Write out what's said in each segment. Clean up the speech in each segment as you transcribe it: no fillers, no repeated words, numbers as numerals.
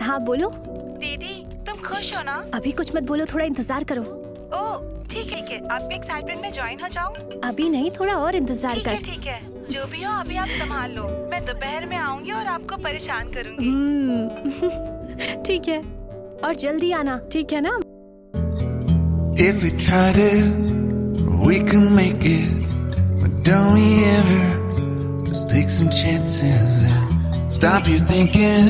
हाँ बोलो। दीदी तुम खुश हो ना? अभी कुछ मत बोलो, थोड़ा इंतजार करो। ओह ठीक है, आप भी एक्साइटमेंट में ज्वाइन हो जाओ। अभी नहीं, थोड़ा और इंतजार कर। ठीक है, जो भी हो अभी आप संभाल लो। मैं दोपहर में आऊंगी और आपको परेशान करूंगी। ठीक है, और जल्दी आना, ठीक है ना? If we tried it, we can make it. But don't we ever just take some chances and stop your thinking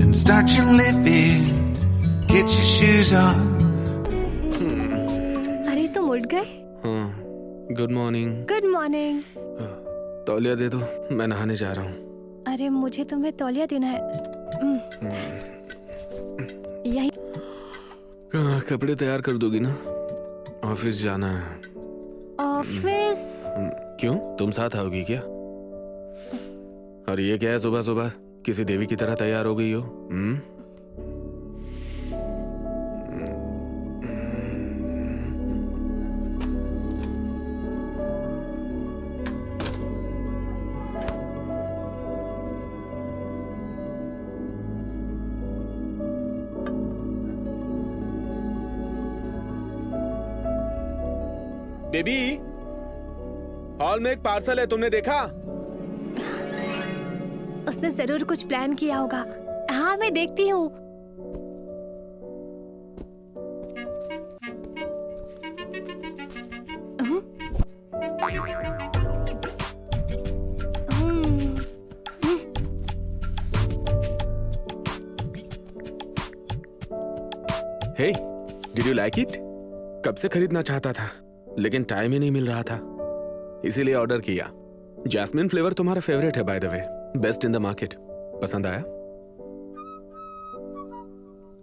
and start your living. Get your shoes on. अरे तुम उठ गए? हाँ, गुड मॉर्निंग। Good morning. तौलिया दे दो, मैं नहाने जा रहा हूँ। अरे मुझे तुम्हें तौलिया देना है। यही। कपड़े तैयार कर दोगी ना? ऑफिस जाना है। ऑफिस? क्यों, तुम साथ आओगी क्या? और ये क्या है, सुबह सुबह किसी देवी की तरह तैयार हो गई हो? बेबी, हॉल में एक पार्सल है, तुमने देखा? उसने जरूर कुछ प्लान किया होगा। हाँ मैं देखती हूँ। Hey, did you like it? कब से खरीदना चाहता था लेकिन टाइम ही नहीं मिल रहा था, इसीलिए ऑर्डर किया। जैस्मिन फ्लेवर तुम्हारा फेवरेट है by the way, best in the market. पसंद आया?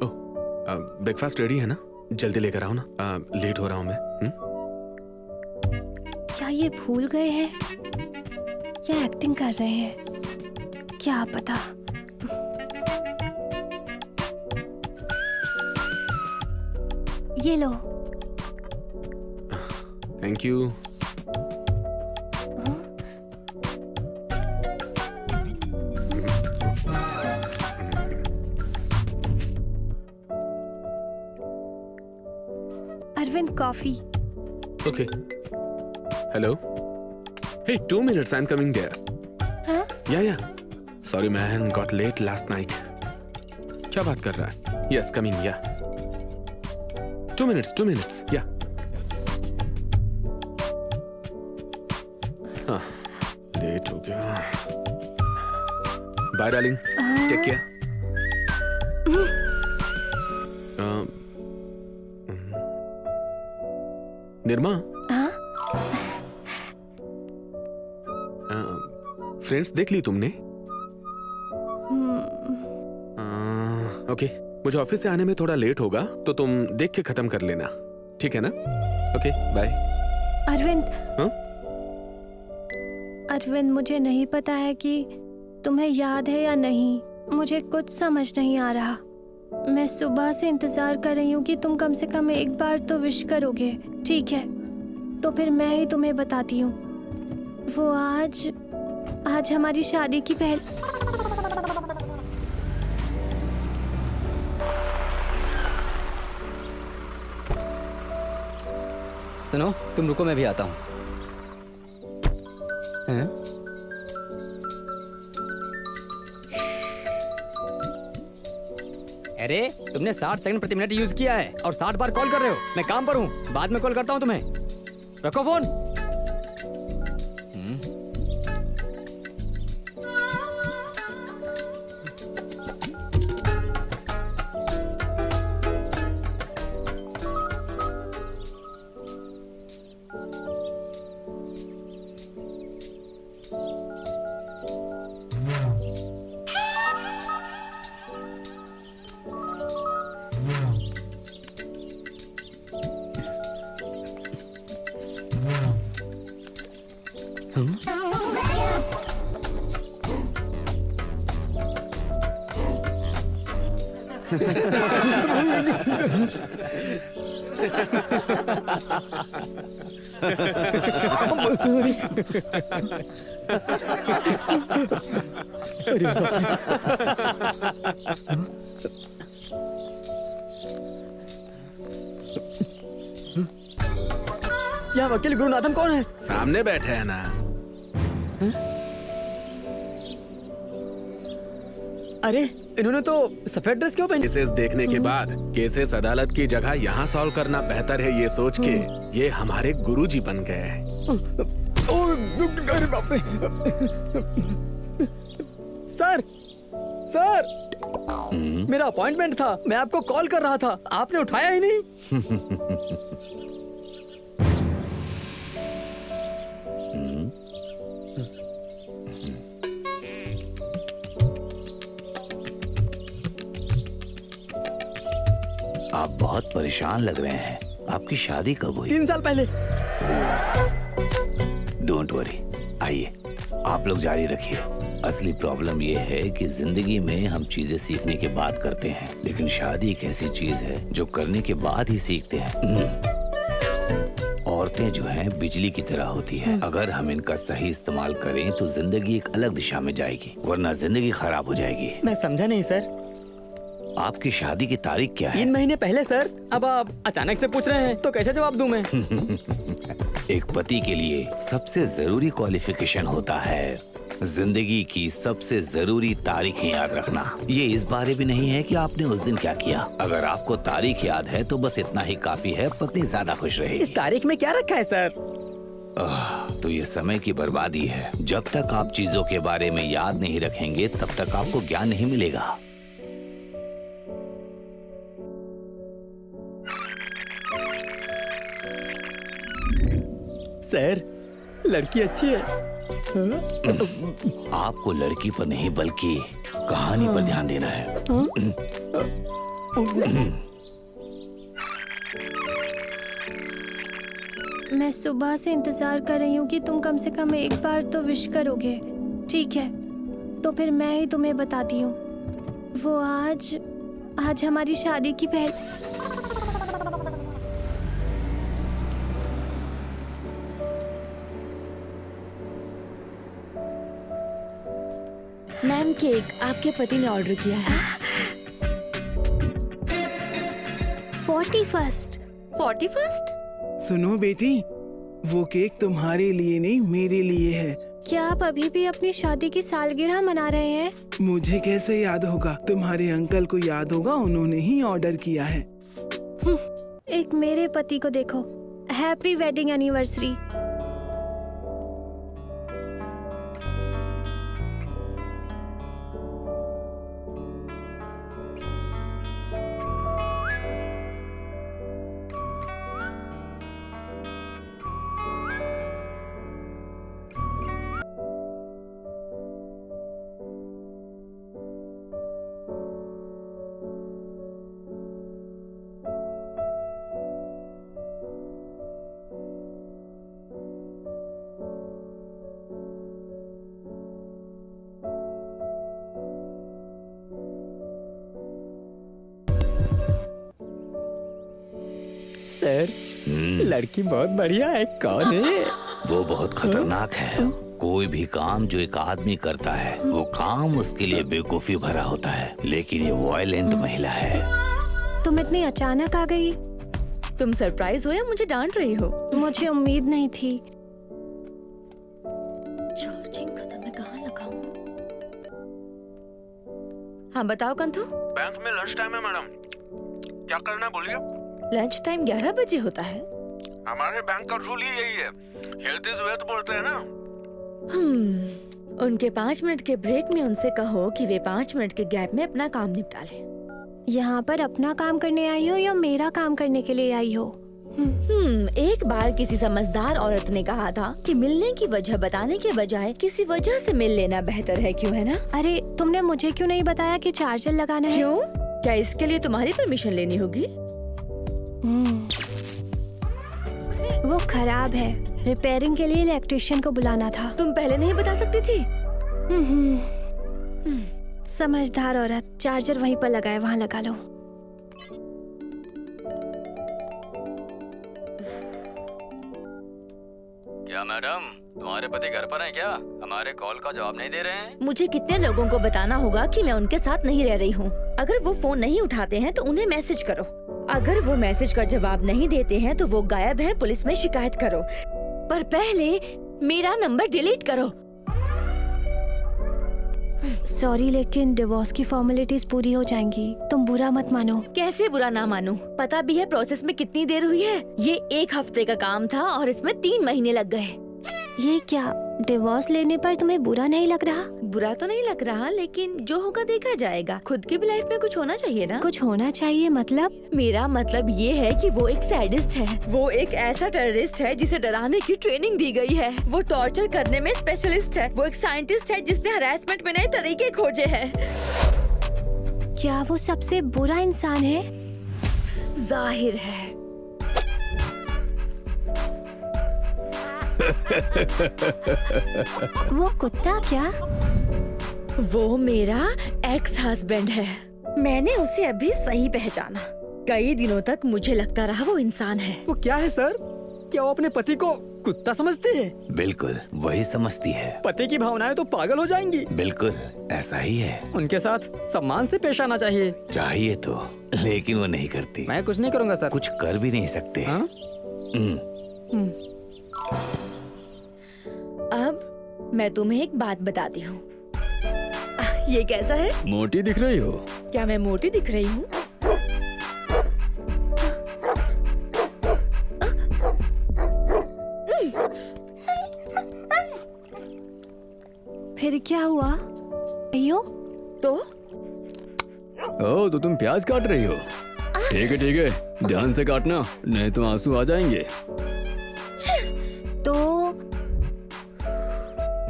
ओह, ब्रेकफास्ट रेडी है ना? जल्दी लेकर आओ ना, लेट हो रहा हूं मैं। क्या ये भूल गए हैं या एक्टिंग कर रहे हैं, क्या पता। ये लो। Thank you. Arvind coffee. Okay. Hello. Hey, 2 minutes, I'm coming there. हाँ? Yeah. Sorry man, got late last night. क्या बात कर रहा है? Yes, coming, yeah. 2 minutes, yeah. हाँ, लेट हो गया। Bye darling, take care. Nirma, friends देख ली तुमने? ओके, मुझे ऑफिस से आने में थोड़ा लेट होगा तो तुम देख के खत्म कर लेना, ठीक है ना? Okay, bye. अरविंद। हाँ? अरविंद, मुझे नहीं पता है कि तुम्हें याद है या नहीं, मुझे कुछ समझ नहीं आ रहा। मैं सुबह से इंतजार कर रही हूँ कि तुम कम से कम एक बार तो विश करोगे, ठीक है? तो फिर मैं ही तुम्हें बताती हूँ। वो आज हमारी शादी की सुनो, तुम रुको, मैं भी आता हूँ। अरे तुमने 60 सेकंड प्रति मिनट यूज किया है और 60 बार कॉल कर रहे हो। मैं काम पर हूँ, बाद में कॉल करता हूँ तुम्हें। रखो फोन। यहाँ वकील गुरुनाथन कौन है? सामने बैठे हैं ना। अरे इन्होंने तो सफेद ड्रेस क्यों पहनी? केसेस देखने के बाद केसेस अदालत की जगह यहाँ सॉल्व करना बेहतर है, ये सोच के ये हमारे गुरुजी बन गए हैं। अरे बाप रे। सर सर, मेरा अपॉइंटमेंट था, मैं आपको कॉल कर रहा था, आपने उठाया ही नहीं। आप बहुत परेशान लग रहे हैं। आपकी शादी कब हुई? 3 साल पहले। डोंट वरी, आइए आप लोग जारी रखिए। असली प्रॉब्लम ये है कि जिंदगी में हम चीजें सीखने के बाद करते हैं, लेकिन शादी एक ऐसी चीज है जो करने के बाद ही सीखते हैं। औरतें जो हैं बिजली की तरह होती है, अगर हम इनका सही इस्तेमाल करें तो जिंदगी एक अलग दिशा में जाएगी, वरना जिंदगी खराब हो जाएगी। मैं समझा नहीं सर। आपकी शादी की तारीख क्या है? 3 महीने पहले सर। अब आप अचानक से पूछ रहे हैं तो कैसे जवाब दूं मैं? एक पति के लिए सबसे जरूरी क्वालिफिकेशन होता है जिंदगी की सबसे जरूरी तारीखें याद रखना। ये इस बारे में नहीं है कि आपने उस दिन क्या किया। अगर आपको तारीख याद है तो बस इतना ही काफी है, पत्नी ज्यादा खुश रहेगी। इस तारीख में क्या रखा है सर? तो ये समय की बर्बादी है। जब तक आप चीजों के बारे में याद नहीं रखेंगे तब तक आपको ज्ञान नहीं मिलेगा। सर, लड़की अच्छी है। आपको लड़की पर नहीं बल्कि कहानी पर ध्यान देना है। मैं सुबह से इंतजार कर रही हूँ कि तुम कम से कम एक बार तो विश करोगे। ठीक है, तो फिर मैं ही तुम्हें बताती हूँ। वो आज हमारी शादी की मैम, केक आपके पति ने ऑर्डर किया है। 41st? सुनो बेटी, वो केक तुम्हारे लिए नहीं मेरे लिए है। क्या आप अभी भी अपनी शादी की सालगिरह मना रहे हैं? मुझे कैसे याद होगा? तुम्हारे अंकल को याद होगा, उन्होंने ही ऑर्डर किया है। एक मेरे पति को देखो, हैप्पी वेडिंग एनिवर्सरी। सर, लड़की बहुत बढ़िया है। कौन है? वो बहुत खतरनाक है। कोई भी काम जो एक आदमी करता है वो काम उसके लिए बेवकूफी भरा होता है, लेकिन ये वायलेंट महिला है। तुम इतनी अचानक आ गई? तुम सरप्राइज हो या मुझे डांट रही हो? मुझे उम्मीद नहीं थी। चार्जिंग खत्म है, कहाँ लगाऊं? हाँ बताओ कंथू। बैंक में लंच टाइम है मैडम, क्या करना है बोलिए। लंच टाइम 11 बजे होता है। हमारे बैंक का रूल ही यही है, हेल्थ इज वेल्थ बोलते हैं ना। उनके 5 मिनट के ब्रेक में उनसे कहो कि वे 5 मिनट के गैप में अपना काम निपटा लें। यहाँ पर अपना काम करने आई हो या मेरा काम करने के लिए आई हो? एक बार किसी समझदार औरत ने कहा था कि मिलने की वजह बताने के बजाय किसी वजह से मिल लेना बेहतर है, क्यों है ना? अरे तुमने मुझे क्यों नहीं बताया कि चार्जर लगाना है? क्यों? क्या इसके लिए तुम्हारी परमिशन लेनी होगी? वो खराब है, रिपेयरिंग के लिए इलेक्ट्रिशियन को बुलाना था। तुम पहले नहीं बता सकती थी? समझदार औरत। चार्जर वहीं पर लगाए, वहाँ लगा लो। क्या मैडम, तुम्हारे पति घर पर हैं क्या? हमारे कॉल का जवाब नहीं दे रहे हैं। मुझे कितने लोगों को बताना होगा कि मैं उनके साथ नहीं रह रही हूँ। अगर वो फोन नहीं उठाते हैं तो उन्हें मैसेज करो। अगर वो मैसेज का जवाब नहीं देते हैं तो वो गायब हैं, पुलिस में शिकायत करो। पर पहले मेरा नंबर डिलीट करो। सॉरी, लेकिन डिवोर्स की फॉर्मेलिटीज पूरी हो जाएंगी। तुम बुरा मत मानो। कैसे बुरा ना मानूं? पता भी है प्रोसेस में कितनी देर हुई है? ये 1 हफ्ते का काम था और इसमें 3 महीने लग गए। ये क्या, डिवोर्स लेने पर तुम्हें बुरा नहीं लग रहा? बुरा तो नहीं लग रहा, लेकिन जो होगा देखा जाएगा। खुद की भी लाइफ में कुछ होना चाहिए ना। कुछ होना चाहिए मतलब? मेरा मतलब ये है कि वो एक सैडिस्ट है। वो एक ऐसा टेररिस्ट है जिसे डराने की ट्रेनिंग दी गई है। वो टॉर्चर करने में स्पेशलिस्ट है। वो एक साइंटिस्ट है जिसने हरासमेंट में नए तरीके खोजे हैं। क्या वो सबसे बुरा इंसान है? जाहिर है। वो कुत्ता क्या? वो मेरा एक्स हस्बैंड है। मैंने उसे अभी सही पहचाना। कई दिनों तक मुझे लगता रहा वो इंसान है। वो क्या है सर? क्या वो अपने पति को कुत्ता समझती है? बिल्कुल वही समझती है। पति की भावनाएं तो पागल हो जाएंगी। बिल्कुल ऐसा ही है। उनके साथ सम्मान से पेश आना चाहिए। चाहिए तो, लेकिन वो नहीं करती। मैं कुछ नहीं करूँगा सर। कुछ कर भी नहीं सकते। हाँ? अब मैं तुम्हें एक बात बताती हूँ। ये कैसा है? मोटी दिख रही हो। क्या मैं मोटी दिख रही हूँ? फिर क्या हुआ? अयो, तो तो तुम प्याज काट रही हो? ठीक है, ध्यान से काटना, नहीं तो आंसू आ जाएंगे। तो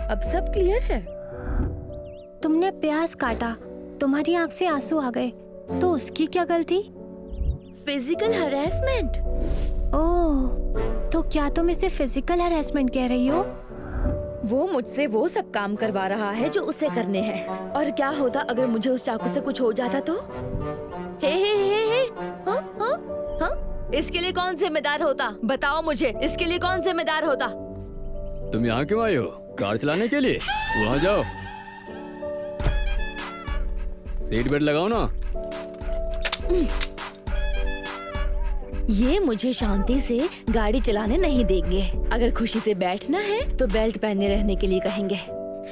अब सब क्लियर है। तुमने प्याज काटा, तुम्हारी आंख से आंसू आ गए, तो उसकी क्या गलती? Physical harassment. ओह, तो क्या तुम इसे फिजिकल हरासमेंट कह रही हो? वो मुझसे वो सब काम करवा रहा है जो उसे करने हैं। और क्या होता अगर मुझे उस चाकू से कुछ हो जाता तो? हे। हाँ? इसके लिए कौन जिम्मेदार होता? बताओ मुझे, इसके लिए कौन जिम्मेदार होता? तुम यहाँ क्यों आई हो? कार चलाने के लिए? वहाँ जाओ, सीट बेल्ट लगाओ ना। ये मुझे शांति से गाड़ी चलाने नहीं देंगे। अगर खुशी से बैठना है तो बेल्ट पहने रहने के लिए कहेंगे।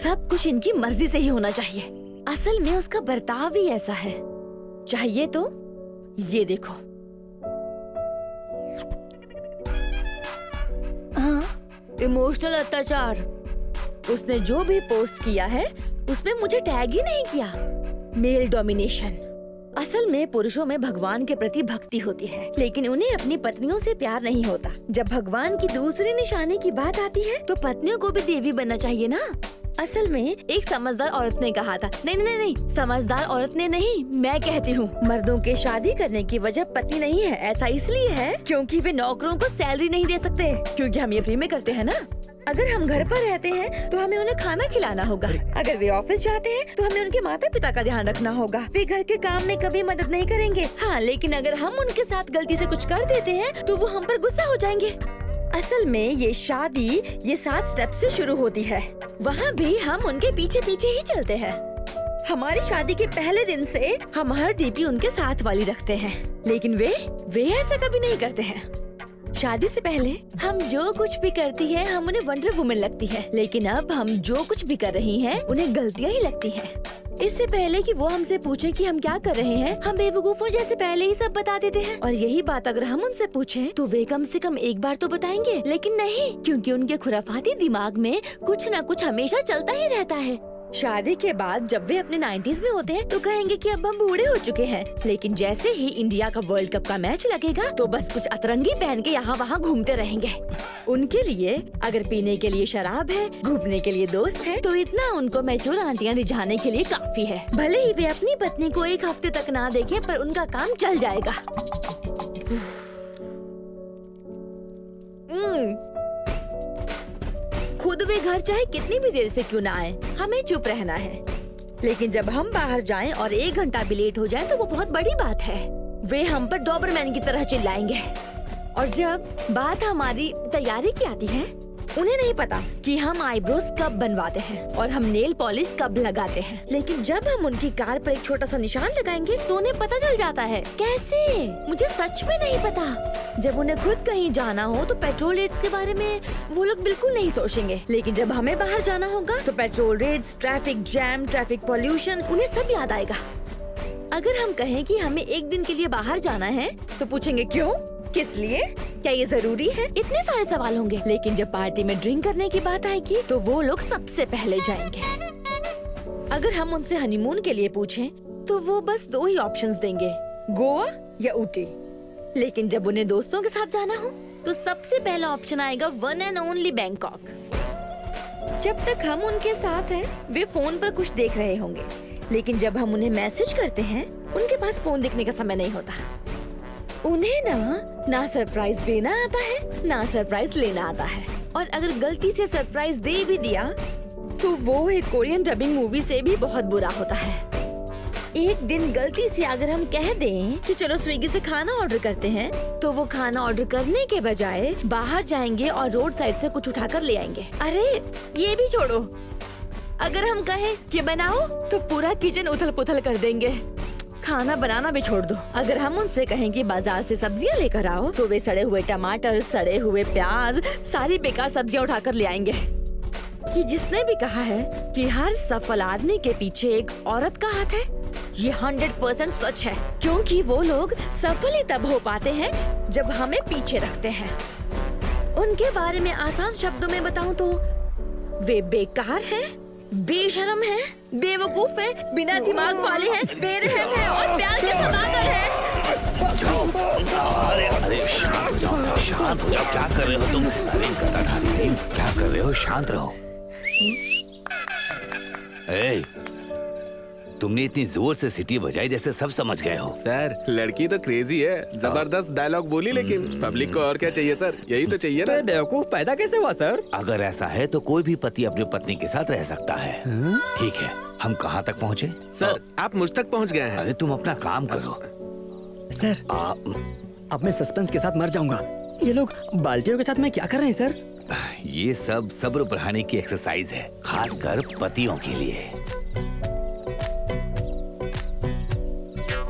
सब कुछ इनकी मर्जी से ही होना चाहिए। असल में उसका बर्ताव ही ऐसा है। चाहिए तो ये देखो। हाँ? इमोशनल अत्याचार। उसने जो भी पोस्ट किया है उसमें मुझे टैग ही नहीं किया। Male domination. असल में पुरुषों में भगवान के प्रति भक्ति होती है, लेकिन उन्हें अपनी पत्नियों से प्यार नहीं होता। जब भगवान की दूसरी निशानी की बात आती है तो पत्नियों को भी देवी बनना चाहिए ना। असल में एक समझदार औरत ने कहा था, नहीं, समझदार औरत ने नहीं, मैं कहती हूँ, मर्दों के शादी करने की वजह पति नहीं है। ऐसा इसलिए है क्योंकि वे नौकरों को सैलरी नहीं दे सकते, क्योंकि हम ये फ्री में करते हैं ना। अगर हम घर पर रहते हैं तो हमें उन्हें खाना खिलाना होगा। अगर वे ऑफिस जाते हैं तो हमें उनके माता पिता का ध्यान रखना होगा। वे घर के काम में कभी मदद नहीं करेंगे। हाँ, लेकिन अगर हम उनके साथ गलती से कुछ कर देते हैं तो वो हम पर गुस्सा हो जाएंगे। असल में ये शादी ये 7 स्टेप से शुरू होती है। वहाँ भी हम उनके पीछे पीछे ही चलते हैं। हमारी शादी के पहले दिन से हम हर डीपी उनके साथ वाली रखते हैं, लेकिन वे ऐसा कभी नहीं करते हैं। शादी से पहले हम जो कुछ भी करती है हम उन्हें वंडर वुमन लगती है, लेकिन अब हम जो कुछ भी कर रही हैं उन्हें गलतियाँ ही लगती हैं। इससे पहले कि वो हमसे पूछे कि हम क्या कर रहे हैं, हम बेवकूफों जैसे पहले ही सब बता देते हैं। और यही बात अगर हम उनसे पूछें तो वे कम से कम एक बार तो बताएंगे, लेकिन नहीं, क्योंकि उनके खुराफाती दिमाग में कुछ न कुछ हमेशा चलता ही रहता है। शादी के बाद जब वे अपने 90s में होते हैं तो कहेंगे कि अब हम बूढ़े हो चुके हैं, लेकिन जैसे ही इंडिया का वर्ल्ड कप का मैच लगेगा तो बस कुछ अतरंगी पहन के यहाँ वहाँ घूमते रहेंगे। उनके लिए अगर पीने के लिए शराब है, घूमने के लिए दोस्त है, तो इतना उनको मैच्योर आंटियाँ रिझाने के लिए काफी है। भले ही वे अपनी पत्नी को 1 हफ्ते तक ना देखें, पर उनका काम चल जाएगा। खुद वे घर चाहे कितनी भी देर से क्यों ना आए, हमें चुप रहना है। लेकिन जब हम बाहर जाएं और 1 घंटा भी लेट हो जाए तो वो बहुत बड़ी बात है। वे हम पर डॉबरमैन की तरह चिल्लाएंगे। और जब बात हमारी तैयारी की आती है, उन्हें नहीं पता कि हम आईब्रोज कब बनवाते हैं और हम नेल पॉलिश कब लगाते हैं। लेकिन जब हम उनकी कार पर एक छोटा सा निशान लगाएंगे तो उन्हें पता चल जाता है। कैसे? मुझे सच में नहीं पता। जब उन्हें खुद कहीं जाना हो तो पेट्रोल रेट्स के बारे में वो लोग बिल्कुल नहीं सोचेंगे, लेकिन जब हमें बाहर जाना होगा तो petrol rates, traffic jam, traffic pollution, उन्हें सब याद आएगा। अगर हम कहें कि हमें 1 दिन के लिए बाहर जाना है तो पूछेंगे क्यों, किस लिए, क्या ये जरूरी है? इतने सारे सवाल होंगे। लेकिन जब पार्टी में ड्रिंक करने की बात आएगी तो वो लोग सबसे पहले जाएंगे। अगर हम उनसे हनीमून के लिए पूछें तो वो बस 2 ही ऑप्शंस देंगे, गोवा या ऊटी। लेकिन जब उन्हें दोस्तों के साथ जाना हो तो सबसे पहला ऑप्शन आएगा वन एंड ओनली बैंकॉक। जब तक हम उनके साथ हैं वे फोन पर कुछ देख रहे होंगे, लेकिन जब हम उन्हें मैसेज करते हैं उनके पास फोन देखने का समय नहीं होता। उन्हें ना सरप्राइज देना आता है ना सरप्राइज लेना आता है। और अगर गलती से सरप्राइज दे भी दिया तो वो एक कोरियन डबिंग मूवी से भी बहुत बुरा होता है। एक दिन गलती से अगर हम कह दें कि चलो स्विगी से खाना ऑर्डर करते हैं तो वो खाना ऑर्डर करने के बजाय बाहर जाएंगे और रोड साइड से कुछ उठाकर ले आएंगे। अरे ये भी छोड़ो, अगर हम कहें कि बनाओ तो पूरा किचन उथल पुथल कर देंगे। खाना बनाना भी छोड़ दो। अगर हम उनसे कहें कि बाजार से सब्जियां लेकर आओ तो वे सड़े हुए टमाटर, सड़े हुए प्याज, सारी बेकार सब्जियां उठाकर ले आएंगे। कि जिसने भी कहा है कि हर सफल आदमी के पीछे एक औरत का हाथ है, ये 100% सच है, क्योंकि वो लोग सफल ही तब हो पाते हैं जब हमें पीछे रखते हैं। उनके बारे में आसान शब्दों में बताऊं तो वे बेकार हैं, बेशरम हैं, बेवकूफ हैं, बिना दिमाग वाले हैं, बेरहम हैं और प्यार के सौदागर हैं। अरे शांत हो जाओ, शांत हो जाओ। क्या कर रहे हो तुम? अरे गदाधारी, क्या कर रहे हो? शांत रहो। ए, तुमने इतनी जोर से सीटी बजाई जैसे सब समझ गए हो। सर लड़की तो क्रेजी है, जबरदस्त डायलॉग बोली, लेकिन पब्लिक को और क्या चाहिए सर? यही तो चाहिए ना। बेवकूफ पैदा कैसे हुआ सर? अगर ऐसा है तो कोई भी पति अपनी पत्नी के साथ रह सकता है। ठीक है, हम कहाँ तक पहुँचे? सर आप मुझ तक पहुँच गए हैं। अरे तुम अपना काम करो। सर अब मैं सस्पेंस के साथ मर जाऊंगा। ये लोग बाल्टियों के साथ में क्या कर रहे हैं सर? ये सब सब्र बढ़ाने की एक्सरसाइज है, खासकर पतियों के लिए।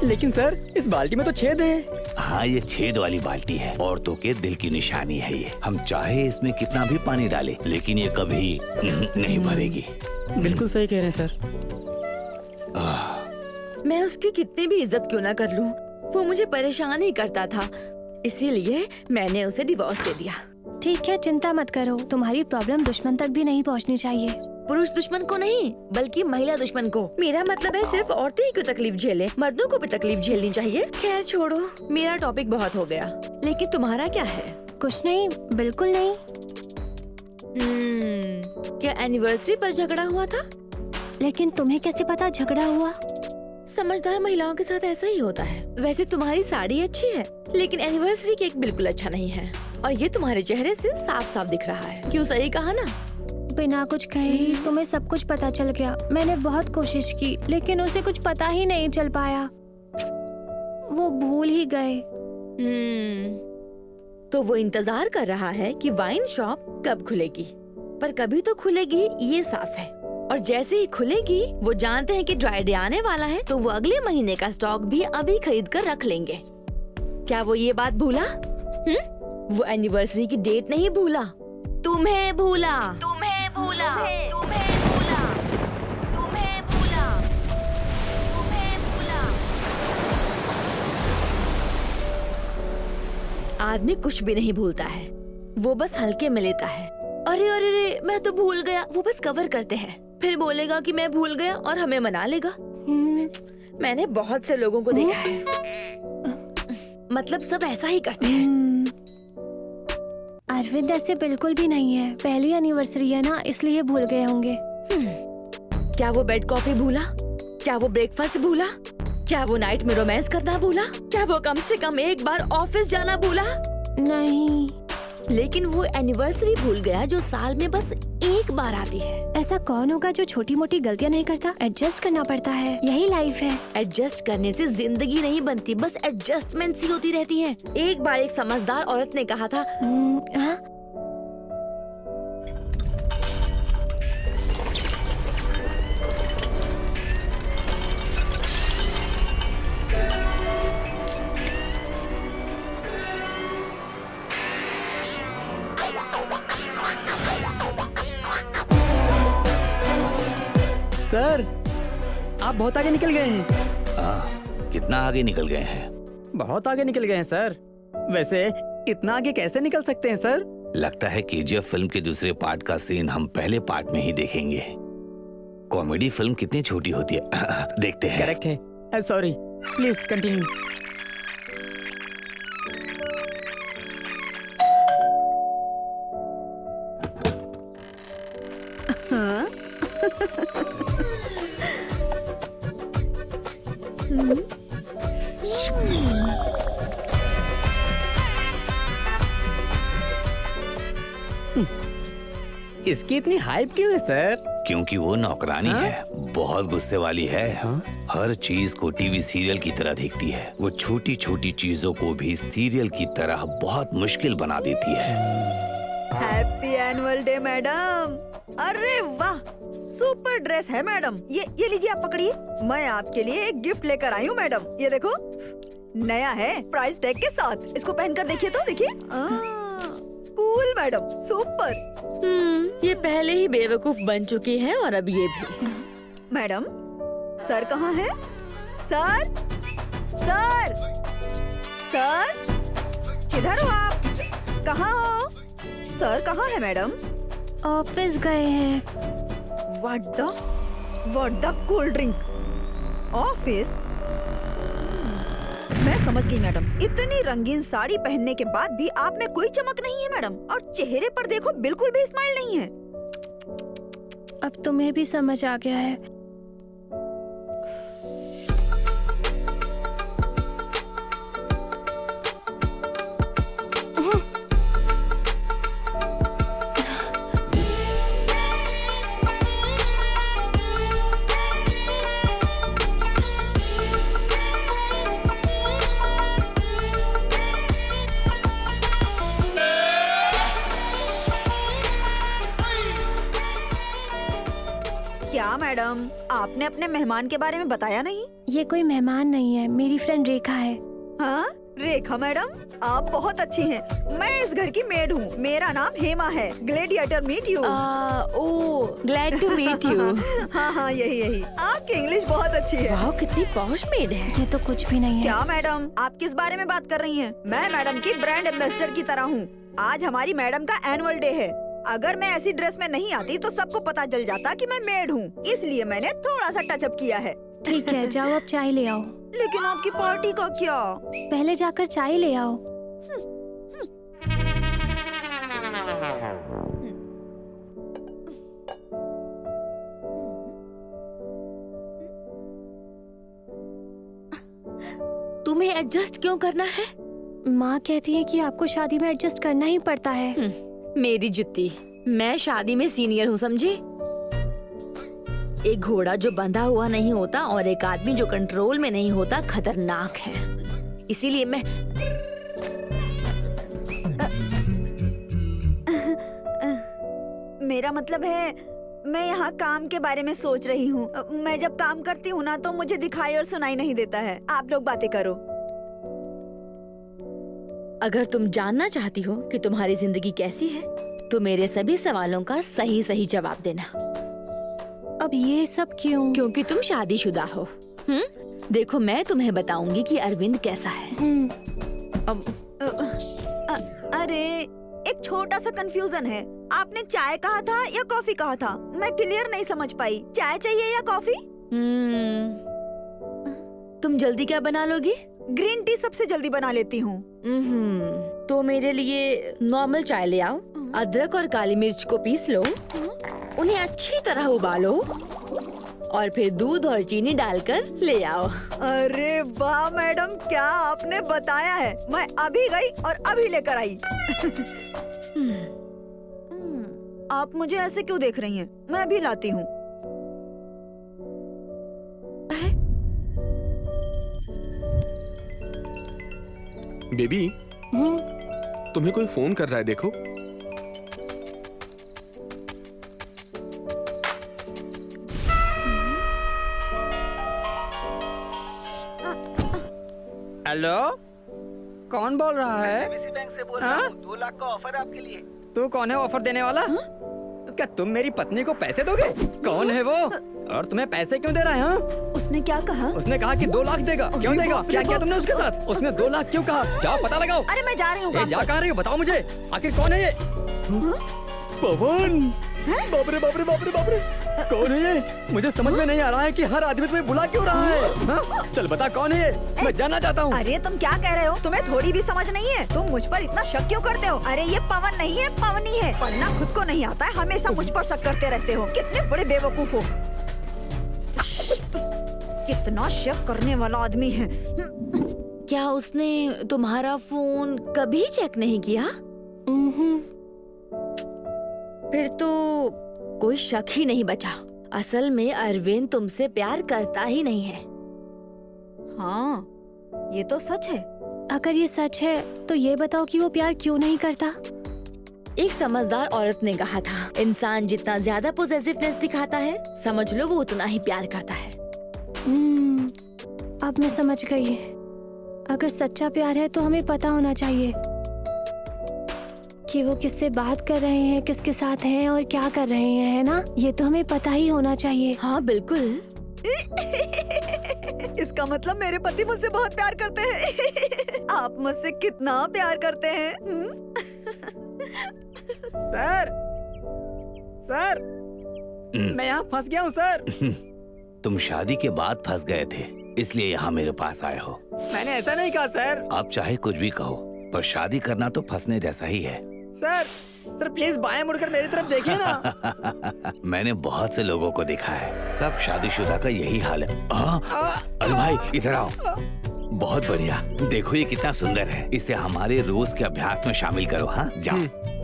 लेकिन सर इस बाल्टी में तो छेद है। हाँ, ये छेद वाली बाल्टी है, औरतों के दिल की निशानी है ये। हम चाहे इसमें कितना भी पानी डालें, लेकिन ये कभी नहीं भरेगी। बिल्कुल सही कह रहे हैं सर। मैं उसकी कितनी भी इज्जत क्यों ना कर लूं, वो मुझे परेशान ही करता था, इसीलिए मैंने उसे डिवोर्स दे दिया। ठीक है, चिंता मत करो, तुम्हारी प्रॉब्लम दुश्मन तक भी नहीं पहुंचनी चाहिए। पुरुष दुश्मन को नहीं, बल्कि महिला दुश्मन को। मेरा मतलब है सिर्फ औरतें ही क्यों तकलीफ झेलें, मर्दों को भी तकलीफ झेलनी चाहिए। खैर छोड़ो, मेरा टॉपिक बहुत हो गया। लेकिन तुम्हारा क्या है? कुछ नहीं, बिल्कुल नहीं। क्या एनिवर्सरी पर झगड़ा हुआ था? लेकिन तुम्हें कैसे पता झगड़ा हुआ? समझदार महिलाओं के साथ ऐसा ही होता है। वैसे तुम्हारी साड़ी अच्छी है, लेकिन एनिवर्सरी केक बिल्कुल अच्छा नहीं है, और ये तुम्हारे चेहरे से साफ साफ दिख रहा है। क्यों, सही कहा ना? बिना कुछ कहे ही तुम्हें सब कुछ पता चल गया। मैंने बहुत कोशिश की, लेकिन उसे कुछ पता ही नहीं चल पाया। वो भूल ही गए। तो वो इंतजार कर रहा है कि वाइन शॉप कब खुलेगी, पर कभी तो खुलेगी, ये साफ है। और जैसे ही खुलेगी, वो जानते हैं कि ड्राई डे आने वाला है, तो वो अगले महीने का स्टॉक भी अभी खरीद कर रख लेंगे। क्या वो ये बात भूला? वो एनिवर्सरी की डेट नहीं भूला, तुम्हें भूला, तुम्हें भूला, तुम्हें भूला, तुम्हें भूला, तुम्हें भूला। आदमी कुछ भी नहीं भूलता है, वो बस हल्के में लेता है। अरे अरे अरे, मैं तो भूल गया। वो बस कवर करते हैं, फिर बोलेगा कि मैं भूल गया और हमें मना लेगा। मैंने बहुत से लोगों को देखा है, मतलब सब ऐसा ही करते हैं। अरविंद ऐसे बिल्कुल भी नहीं है, पहली एनिवर्सरी है ना, इसलिए भूल गए होंगे। क्या वो बेड कॉफी भूला? क्या वो ब्रेकफास्ट भूला? क्या वो नाइट में रोमांस करना भूला? क्या वो कम से कम एक बार ऑफिस जाना भूला? नहीं। लेकिन वो एनिवर्सरी भूल गया जो साल में बस एक बार आती है। ऐसा कौन होगा जो छोटी मोटी गलतियाँ नहीं करता? एडजस्ट करना पड़ता है, यही लाइफ है। एडजस्ट करने से जिंदगी नहीं बनती, बस एडजस्टमेंट सी होती रहती हैं। एक बार एक समझदार औरत ने कहा था, हाँ? सर, आप बहुत आगे निकल गए हैं। कितना आगे निकल गए हैं? बहुत आगे निकल गए हैं सर। वैसे इतना आगे कैसे निकल सकते हैं सर? लगता है केजीएफ फिल्म के दूसरे पार्ट का सीन हम पहले पार्ट में ही देखेंगे। कॉमेडी फिल्म कितनी छोटी होती है। देखते हैं। करेक्ट है। Sorry, please continue. इसकी इतनी हाइप क्यों है सर? क्योंकि वो नौकरानी है, बहुत गुस्से वाली है। हर चीज को टीवी सीरियल की तरह देखती है। वो छोटी छोटी चीजों को भी सीरियल की तरह बहुत मुश्किल बना देती है। Happy annual day madam. अरे वाह, सुपर ड्रेस है मैडम। ये लीजिए, आप पकड़िए। मैं आपके लिए एक गिफ्ट लेकर आई हूँ मैडम। ये देखो, नया है, प्राइस टैग के साथ। इसको पहनकर देखिए तो, देखिए। Cool madam, super. ये पहले ही बेवकूफ बन चुकी है और अब ये भी। मैडम, सर कहाँ है? सर, सर, सर, किधर हो आप? कहाँ हो? सर कहाँ है मैडम? ऑफिस गए हैं। What the cold drink? Office? मैं समझ गई मैडम। इतनी रंगीन साड़ी पहनने के बाद भी आप में कोई चमक नहीं है मैडम, और चेहरे पर देखो बिल्कुल भी स्माइल नहीं है। अब तुम्हें भी समझ आ गया है। क्या मैडम, आपने अपने मेहमान के बारे में बताया नहीं? ये कोई मेहमान नहीं है, मेरी फ्रेंड रेखा है। हाँ, रेखा मैडम, आप बहुत अच्छी हैं। मैं इस घर की मेड हूँ। मेरा नाम हेमा है। Glad to meet you. Oh, glad to meet you. हाँ, यही। आपकी इंग्लिश बहुत अच्छी है। वाह, कितनी पॉश मेड है। ये तो कुछ भी नहीं है। क्या मैडम, आप किस बारे में बात कर रही हैं? मैं मैडम की ब्रांड एम्बेसडर की तरह हूँ। आज हमारी मैडम का एनुअल डे है। अगर मैं ऐसी ड्रेस में नहीं आती तो सबको पता चल जाता कि मैं मेड हूँ, इसलिए मैंने थोड़ा सा टचअप किया है। ठीक है, जाओ अब चाय ले आओ। लेकिन आपकी पार्टी का क्या? पहले जाकर चाय ले आओ। तुम्हें एडजस्ट क्यों करना है? माँ कहती है कि आपको शादी में एडजस्ट करना ही पड़ता है। मेरी जुत्ती, मैं शादी में सीनियर हूँ, समझी? एक घोड़ा जो बंधा हुआ नहीं होता और एक आदमी जो कंट्रोल में नहीं होता खतरनाक है। इसीलिए मैं मेरा मतलब है, मैं यहाँ काम के बारे में सोच रही हूँ। मैं जब काम करती हूँ ना तो मुझे दिखाई और सुनाई नहीं देता है। आप लोग बातें करो। अगर तुम जानना चाहती हो कि तुम्हारी जिंदगी कैसी है तो मेरे सभी सवालों का सही सही जवाब देना। अब ये सब क्यों? क्योंकि तुम शादीशुदा हो। देखो, मैं तुम्हें बताऊंगी कि अरविंद कैसा है। अरे, एक छोटा सा कंफ्यूजन है। आपने चाय कहा था या कॉफी कहा था? मैं क्लियर नहीं समझ पाई। चाय चाहिए या कॉफी? तुम जल्दी क्या बना लोगी? ग्रीन टी सबसे जल्दी बना लेती हूँ। तो मेरे लिए नॉर्मल चाय ले आओ। अदरक और काली मिर्च को पीस लो, उन्हें अच्छी तरह उबालो और फिर दूध और चीनी डालकर ले आओ। अरे वाह मैडम, क्या आपने बताया है। मैं अभी गई और अभी लेकर आई। आप मुझे ऐसे क्यों देख रही हैं? मैं अभी लाती हूँ। बेबी, तुम्हें कोई फोन कर रहा है, देखो। हेलो, कौन बोल रहा है? एसबीसी बैंक से बोल रहा हूँ। 2 लाख का ऑफर है आपके लिए। तू कौन है ऑफर देने वाला? क्या तुम मेरी पत्नी को पैसे दोगे? कौन है वो और तुम्हें पैसे क्यों दे रहा है? हाँ? उसने क्या कहा? उसने कहा कि 2 लाख देगा। क्यों देगा? क्या किया तुमने उसके साथ? उसने 2 लाख क्यों कहा? जाओ पता लगाओ। अरे मैं जा रही हूँ। जा कहाँ रही हो? बताओ मुझे, आखिर कौन है ये? पवन, बाप रे बाप रे बाप रे बाप रे, कौन है ये? मुझे समझ में नहीं आ रहा है कि हर आदमी तुम्हें बुला क्यों रहा है? हाँ? चल बता कौन है ये? मैं जानना चाहता हूँ। अरे तुम क्या कह रहे हो? तुम्हें थोड़ी भी समझ नहीं है? तुम मुझ पर इतना शक क्यों करते हो? अरे ये पवन नहीं है, पवनी है। पढ़ना खुद को नहीं आता है, हमेशा मुझ पर शक करते रहते हो। कितने बड़े बेवकूफ हो। कितना शक करने वाला आदमी है। क्या उसने तुम्हारा फोन कभी चेक नहीं किया? फिर तो कोई शक ही नहीं बचा। असल में अरविंद तुमसे प्यार करता ही नहीं है। हाँ, ये तो सच है। अगर ये सच है तो ये बताओ कि वो प्यार क्यों नहीं करता? एक समझदार औरत ने कहा था, इंसान जितना ज्यादा पॉजिटिवनेस दिखाता है, समझ लो वो उतना ही प्यार करता है। अब मैं समझ गई। अगर सच्चा प्यार है तो हमें पता होना चाहिए कि वो किससे बात कर रहे हैं, किसके साथ हैं और क्या कर रहे हैं, है ना? ये तो हमें पता ही होना चाहिए। हाँ बिल्कुल। इसका मतलब मेरे पति मुझसे बहुत प्यार करते हैं। आप मुझसे कितना प्यार करते हैं? सर, सर, मैं यहाँ फंस गया हूँ सर। तुम शादी के बाद फंस गए थे, इसलिए यहाँ मेरे पास आए हो। मैंने ऐसा नहीं कहा सर। आप चाहे कुछ भी कहो, पर शादी करना तो फंसने जैसा ही है। सर, सर प्लीज बाएं मुड़कर मेरी तरफ देखिए ना। मैंने बहुत से लोगों को देखा है, सब शादीशुदा का यही हाल है। अरे भाई इधर आओ। बहुत बढ़िया, देखो ये कितना सुंदर है। इसे हमारे रोज के अभ्यास में शामिल करो। हाँ जाओ।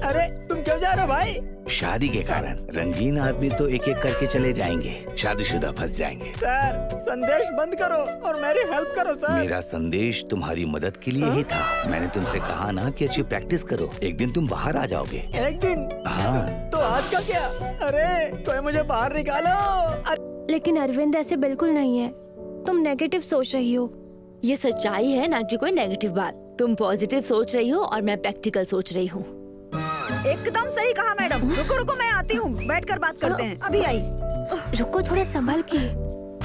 अरे तुम क्यों जा रहे हो भाई? शादी के कारण रंगीन आदमी तो एक एक करके चले जाएंगे, शादीशुदा फंस जाएंगे। सर संदेश बंद करो और मेरी हेल्प करो सर। मेरा संदेश तुम्हारी मदद के लिए ही था। मैंने तुमसे कहा ना कि अच्छी प्रैक्टिस करो, एक दिन तुम बाहर आ जाओगे। एक दिन? हाँ। तो आज का क्या? अरे कोई मुझे बाहर निकालो। लेकिन अरविंद ऐसे बिल्कुल नहीं है, तुम नेगेटिव सोच रही हो। ये सच्चाई है, ना कि कोई नेगेटिव बात। तुम पॉजिटिव सोच रही हो और मैं प्रैक्टिकल सोच रही हूँ। एकदम सही कहा मैडम। रुको रुको, मैं आती हूँ, बैठकर बात करते हैं। अभी आई। रुको, थोड़ा संभल के।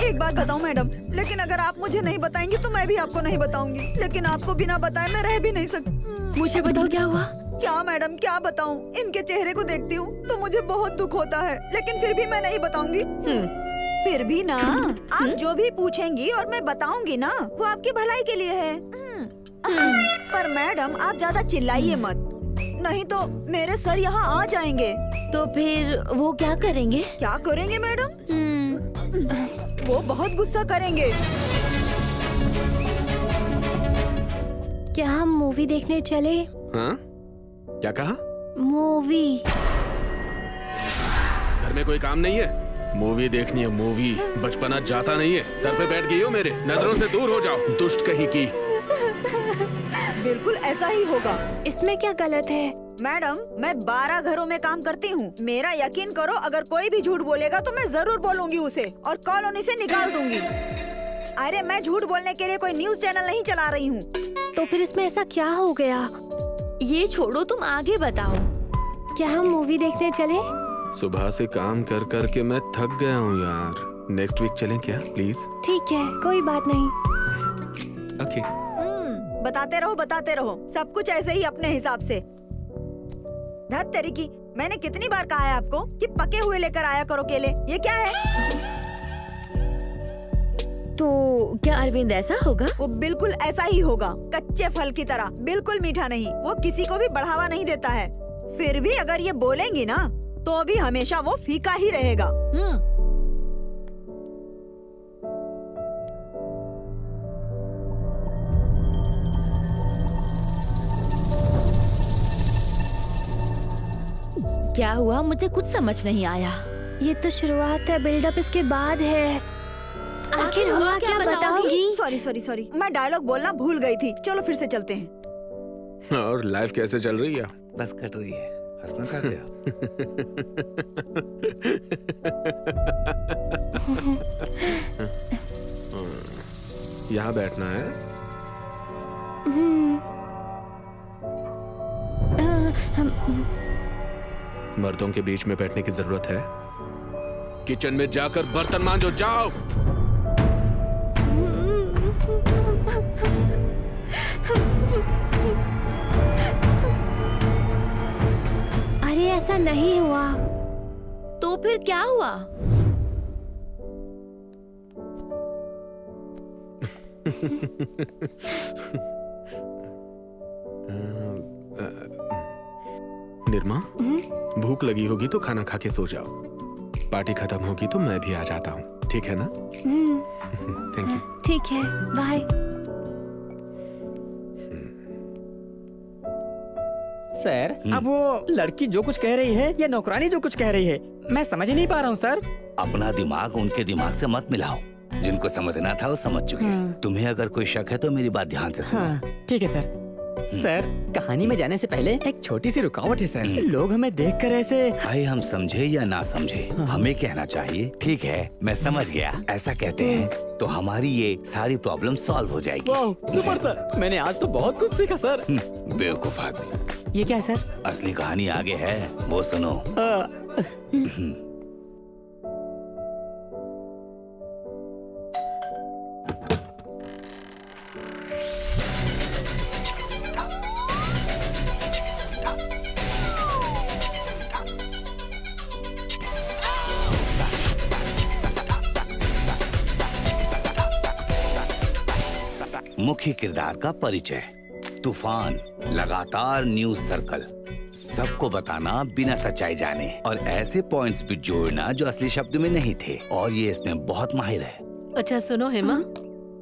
एक बात बताऊं मैडम, लेकिन अगर आप मुझे नहीं बताएंगी तो मैं भी आपको नहीं बताऊंगी। लेकिन आपको बिना बताए मैं रह भी नहीं सकती। मुझे बताओ क्या हुआ? क्या मैडम, क्या बताऊं? इनके चेहरे को देखती हूँ तो मुझे बहुत दुख होता है, लेकिन फिर भी मैं नहीं बताऊंगी। फिर भी ना, आप जो भी पूछेंगी और मैं बताऊंगी ना, वो आपकी भलाई के लिए है। पर मैडम आप ज्यादा चिल्लाइए मत, नहीं तो मेरे सर यहाँ आ जाएंगे। तो फिर वो क्या करेंगे? क्या करेंगे मैडम? वो बहुत गुस्सा करेंगे। क्या हम मूवी देखने चले? हाँ? क्या कहा? मूवी। घर में कोई काम नहीं है? मूवी देखनी है मूवी। बचपना जाता नहीं है, सर पे बैठ गई हो मेरे। नजरों से दूर हो जाओ, दुष्ट कहीं की। बिल्कुल ऐसा ही होगा। इसमें क्या गलत है? मैडम मैं 12 घरों में काम करती हूँ। मेरा यकीन करो, अगर कोई भी झूठ बोलेगा तो मैं जरूर बोलूंगी उसे और कॉलोनी से निकाल दूंगी। अरे मैं झूठ बोलने के लिए कोई न्यूज चैनल नहीं चला रही हूँ। तो फिर इसमें ऐसा क्या हो गया? ये छोड़ो, तुम आगे बताओ। क्या हम मूवी देखने चले? सुबह से काम कर कर के मैं थक गया हूँ यार। नेक्स्ट वीक चलें क्या प्लीज? ठीक है, कोई बात नहीं। ओके। बताते रहो, सब कुछ ऐसे ही अपने हिसाब से। धत तेरी की, मैंने कितनी बार कहा है आपको कि पके हुए लेकर आया करो केले। ये क्या है? तो क्या अरविंद ऐसा होगा? वो बिल्कुल ऐसा ही होगा, कच्चे फल की तरह, बिल्कुल मीठा नहीं। वो किसी को भी बढ़ावा नहीं देता है। फिर भी अगर ये बोलेंगी ना तो भी हमेशा वो फीका ही रहेगा। क्या हुआ? मुझे कुछ समझ नहीं आया। ये तो शुरुआत है, बिल्डअप इसके बाद है। आखिर हुआ क्या बताओगी? सॉरी, मैं डायलॉग बोलना भूल गई थी। चलो फिर से चलते हैं। और लाइफ कैसे चल रही है? बस कट रही है। हंसना चाहते हो? यहाँ बैठना है। मर्दों के बीच में बैठने की जरूरत है? किचन में जाकर बर्तन मांजो, जाओ। अरे ऐसा नहीं हुआ। तो फिर क्या हुआ? निर्मा, भूख लगी होगी तो खाना खा के सो जाओ। पार्टी खत्म होगी तो मैं भी आ जाता हूँ, ठीक है ना? Thank you. ठीक है, बाय। सर, अब वो लड़की जो कुछ कह रही है या नौकरानी जो कुछ कह रही है, मैं समझ नहीं पा रहा हूँ सर। अपना दिमाग उनके दिमाग से मत मिलाओ। जिनको समझना था वो समझ चुके हैं। तुम्हें अगर कोई शक है तो मेरी बात ध्यान से सुनो। हाँ, ठीक है सर। सर, कहानी में जाने से पहले एक छोटी सी रुकावट है सर। लोग हमें देखकर ऐसे, भाई हम समझे या ना समझे, हमें कहना चाहिए ठीक है मैं समझ गया, ऐसा कहते हैं तो हमारी ये सारी प्रॉब्लम सॉल्व हो जाएगी। वाह, सुपर सर, मैंने आज तो बहुत कुछ सीखा सर। बेवकूफ आदमी। ये क्या है सर? असली कहानी आगे है, वो सुनो। मुख्य किरदार का परिचय। तूफान, लगातार न्यूज सर्कल, सबको बताना बिना सच्चाई जाने और ऐसे पॉइंट्स भी जोड़ना जो असली शब्द में नहीं थे, और ये इसमें बहुत माहिर है। अच्छा सुनो हेमा,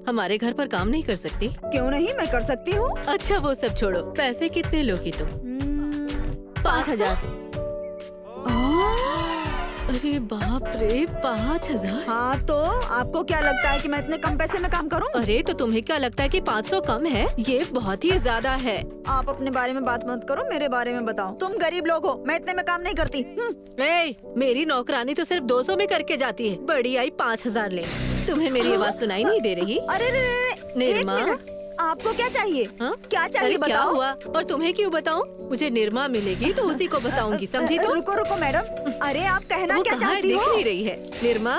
हमारे घर पर काम नहीं कर सकती? क्यों नहीं, मैं कर सकती हूँ। अच्छा वो सब छोड़ो, पैसे कितने लोगी तुम? 5,000। अरे बाप रे, 5,000? हाँ तो आपको क्या लगता है कि मैं इतने कम पैसे में काम करूँ? अरे तो तुम्हें क्या लगता है कि 500 कम है? ये बहुत ही ज्यादा है। आप अपने बारे में बात मत करो, मेरे बारे में बताओ। तुम गरीब लोग हो, मैं इतने में काम नहीं करती। मेरी नौकरानी तो सिर्फ 200 में करके जाती है, बड़ी आई 5,000 ले। तुम्हें मेरी आवाज सुनाई नहीं दे रही? अरे निर्मा, आपको क्या चाहिए? क्या चाहिए अरे बताओ? क्या हुआ? और तुम्हें क्यों बताऊं? मुझे निर्मा मिलेगी तो उसी को बताऊंगी, समझी? तो रुको मैडम, अरे आप कहना क्या चाहती दिख हो? नहीं रही है निर्मा।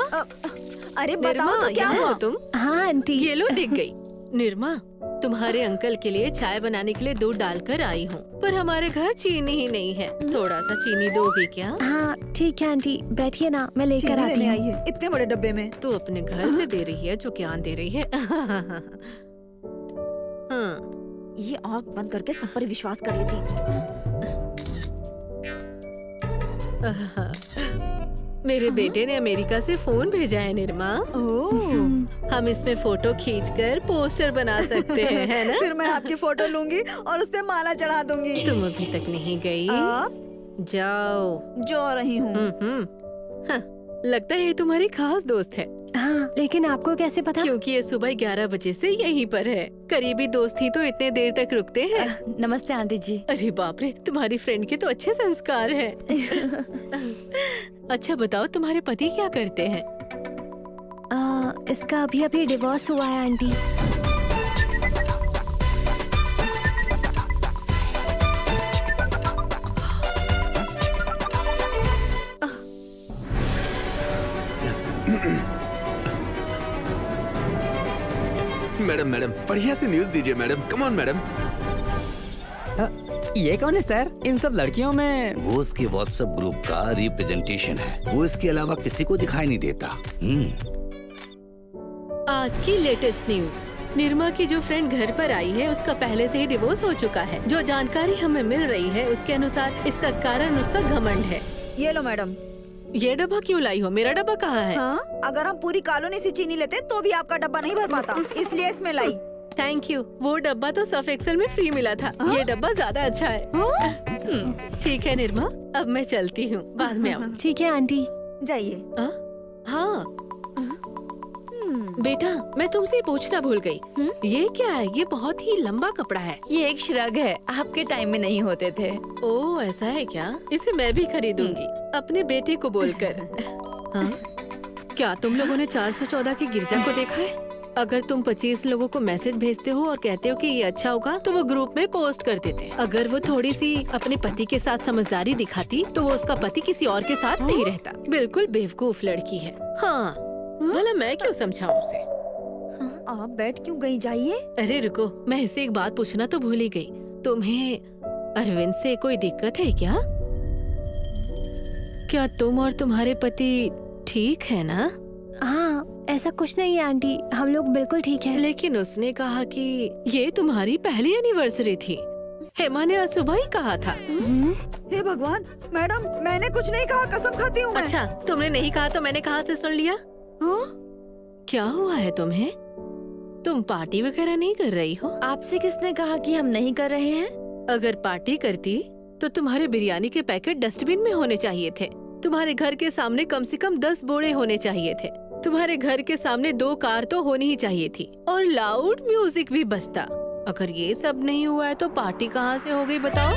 अरे बताओ तो क्या हो हुआ? तुम? हाँ आंटी। ये लो दिख गई। निर्मा, तुम्हारे अंकल के लिए चाय बनाने के लिए दूध डालकर आई हूँ, पर हमारे घर चीनी ही नहीं है। थोड़ा सा चीनी दोगी क्या? हाँ ठीक है आंटी, बैठिए ना, मैं लेकर आती हूँ। आई है इतने बड़े डब्बे में। तू अपने घर से दे रही है जो ज्ञान दे रही है। ये आँख बंद करके सब पर विश्वास कर लेती। मेरे बेटे ने अमेरिका से फोन भेजा है निर्मा। हम इसमें फोटो खींचकर पोस्टर बना सकते हैं, है ना? फिर मैं आपकी फोटो लूंगी और उस पे माला चढ़ा दूंगी। तुम अभी तक नहीं गई? जाओ। जा रही हूँ। लगता है ये तुम्हारी खास दोस्त है। हाँ, लेकिन आपको कैसे पता? क्योंकि ये सुबह 11 बजे से यहीं पर है। करीबी दोस्त ही तो इतने देर तक रुकते हैं। नमस्ते आंटी जी। अरे बाप रे, तुम्हारी फ्रेंड के तो अच्छे संस्कार हैं। अच्छा बताओ, तुम्हारे पति क्या करते हैं? इसका अभी डिवोर्स हुआ है आंटी। मैडम बढ़िया सी न्यूज दीजिए मैडम, कम ऑन मैडम। ये कौन है सर? इन सब लड़कियों में वो उसके व्हाट्सएप ग्रुप का रिप्रेजेंटेशन है। वो इसके अलावा किसी को दिखाई नहीं देता। आज की लेटेस्ट न्यूज, निर्मा की जो फ्रेंड घर पर आई है उसका पहले से ही डिवोर्स हो चुका है। जो जानकारी हमें मिल रही है उसके अनुसार इसका कारण उसका घमंड है। ये लो मैडम। ये डब्बा क्यों लाई हो? मेरा डब्बा कहाँ है? हाँ, अगर हम पूरी कॉलोनी से चीनी लेते तो भी आपका डब्बा नहीं भर पाता, इसलिए इसमें लाई। Thank you. वो डब्बा तो सर्फ एक्सेल में फ्री मिला था। ये डब्बा ज्यादा अच्छा है। ठीक है निर्मा, अब मैं चलती हूँ, बाद में आऊँ। ठीक है आंटी। जाइए। हाँ बेटा, मैं तुमसे पूछना भूल गई। ये क्या है? ये बहुत ही लंबा कपड़ा है। ये एक श्रग है, आपके टाइम में नहीं होते थे। ओह ऐसा है क्या? इसे मैं भी खरीदूंगी अपने बेटे को बोलकर। हाँ? क्या तुम लोगों ने 414 की गिरजा को देखा है? अगर तुम 25 लोगों को मैसेज भेजते हो और कहते हो कि ये अच्छा होगा, तो वो ग्रुप में पोस्ट कर देते। अगर वो थोड़ी सी अपने पति के साथ समझदारी दिखाती तो वो उसका पति किसी और के साथ नहीं रहता। बिल्कुल बेवकूफ लड़की है। हाँ भला मैं क्यों समझाऊं उसे? आप बैठ क्यों गई? जाइए। अरे रुको, मैं इससे एक बात पूछना तो भूल ही गई। तुम्हें अरविंद से कोई दिक्कत है क्या? क्या तुम और तुम्हारे पति ठीक है ना? हाँ ऐसा कुछ नहीं है आंटी, हम लोग बिल्कुल ठीक है। लेकिन उसने कहा कि ये तुम्हारी पहली एनिवर्सरी थी। हेमा ने आज सुबह ही कहा था। हे भगवान मैडम, मैंने कुछ नहीं कहा, कसम खाती हूँ मैं। अच्छा, तुमने नहीं कहा तो मैंने कहाँ से सुन लिया? क्या हुआ है तुम्हें? तुम पार्टी वगैरह नहीं कर रही हो? आपसे किसने कहा कि हम नहीं कर रहे हैं? अगर पार्टी करती तो तुम्हारे बिरयानी के पैकेट डस्टबिन में होने चाहिए थे। तुम्हारे घर के सामने कम से कम 10 बोरे होने चाहिए थे। तुम्हारे घर के सामने 2 कार तो होनी ही चाहिए थी और लाउड म्यूजिक भी बजता। अगर ये सब नहीं हुआ है तो पार्टी कहाँ से हो गई बताओ?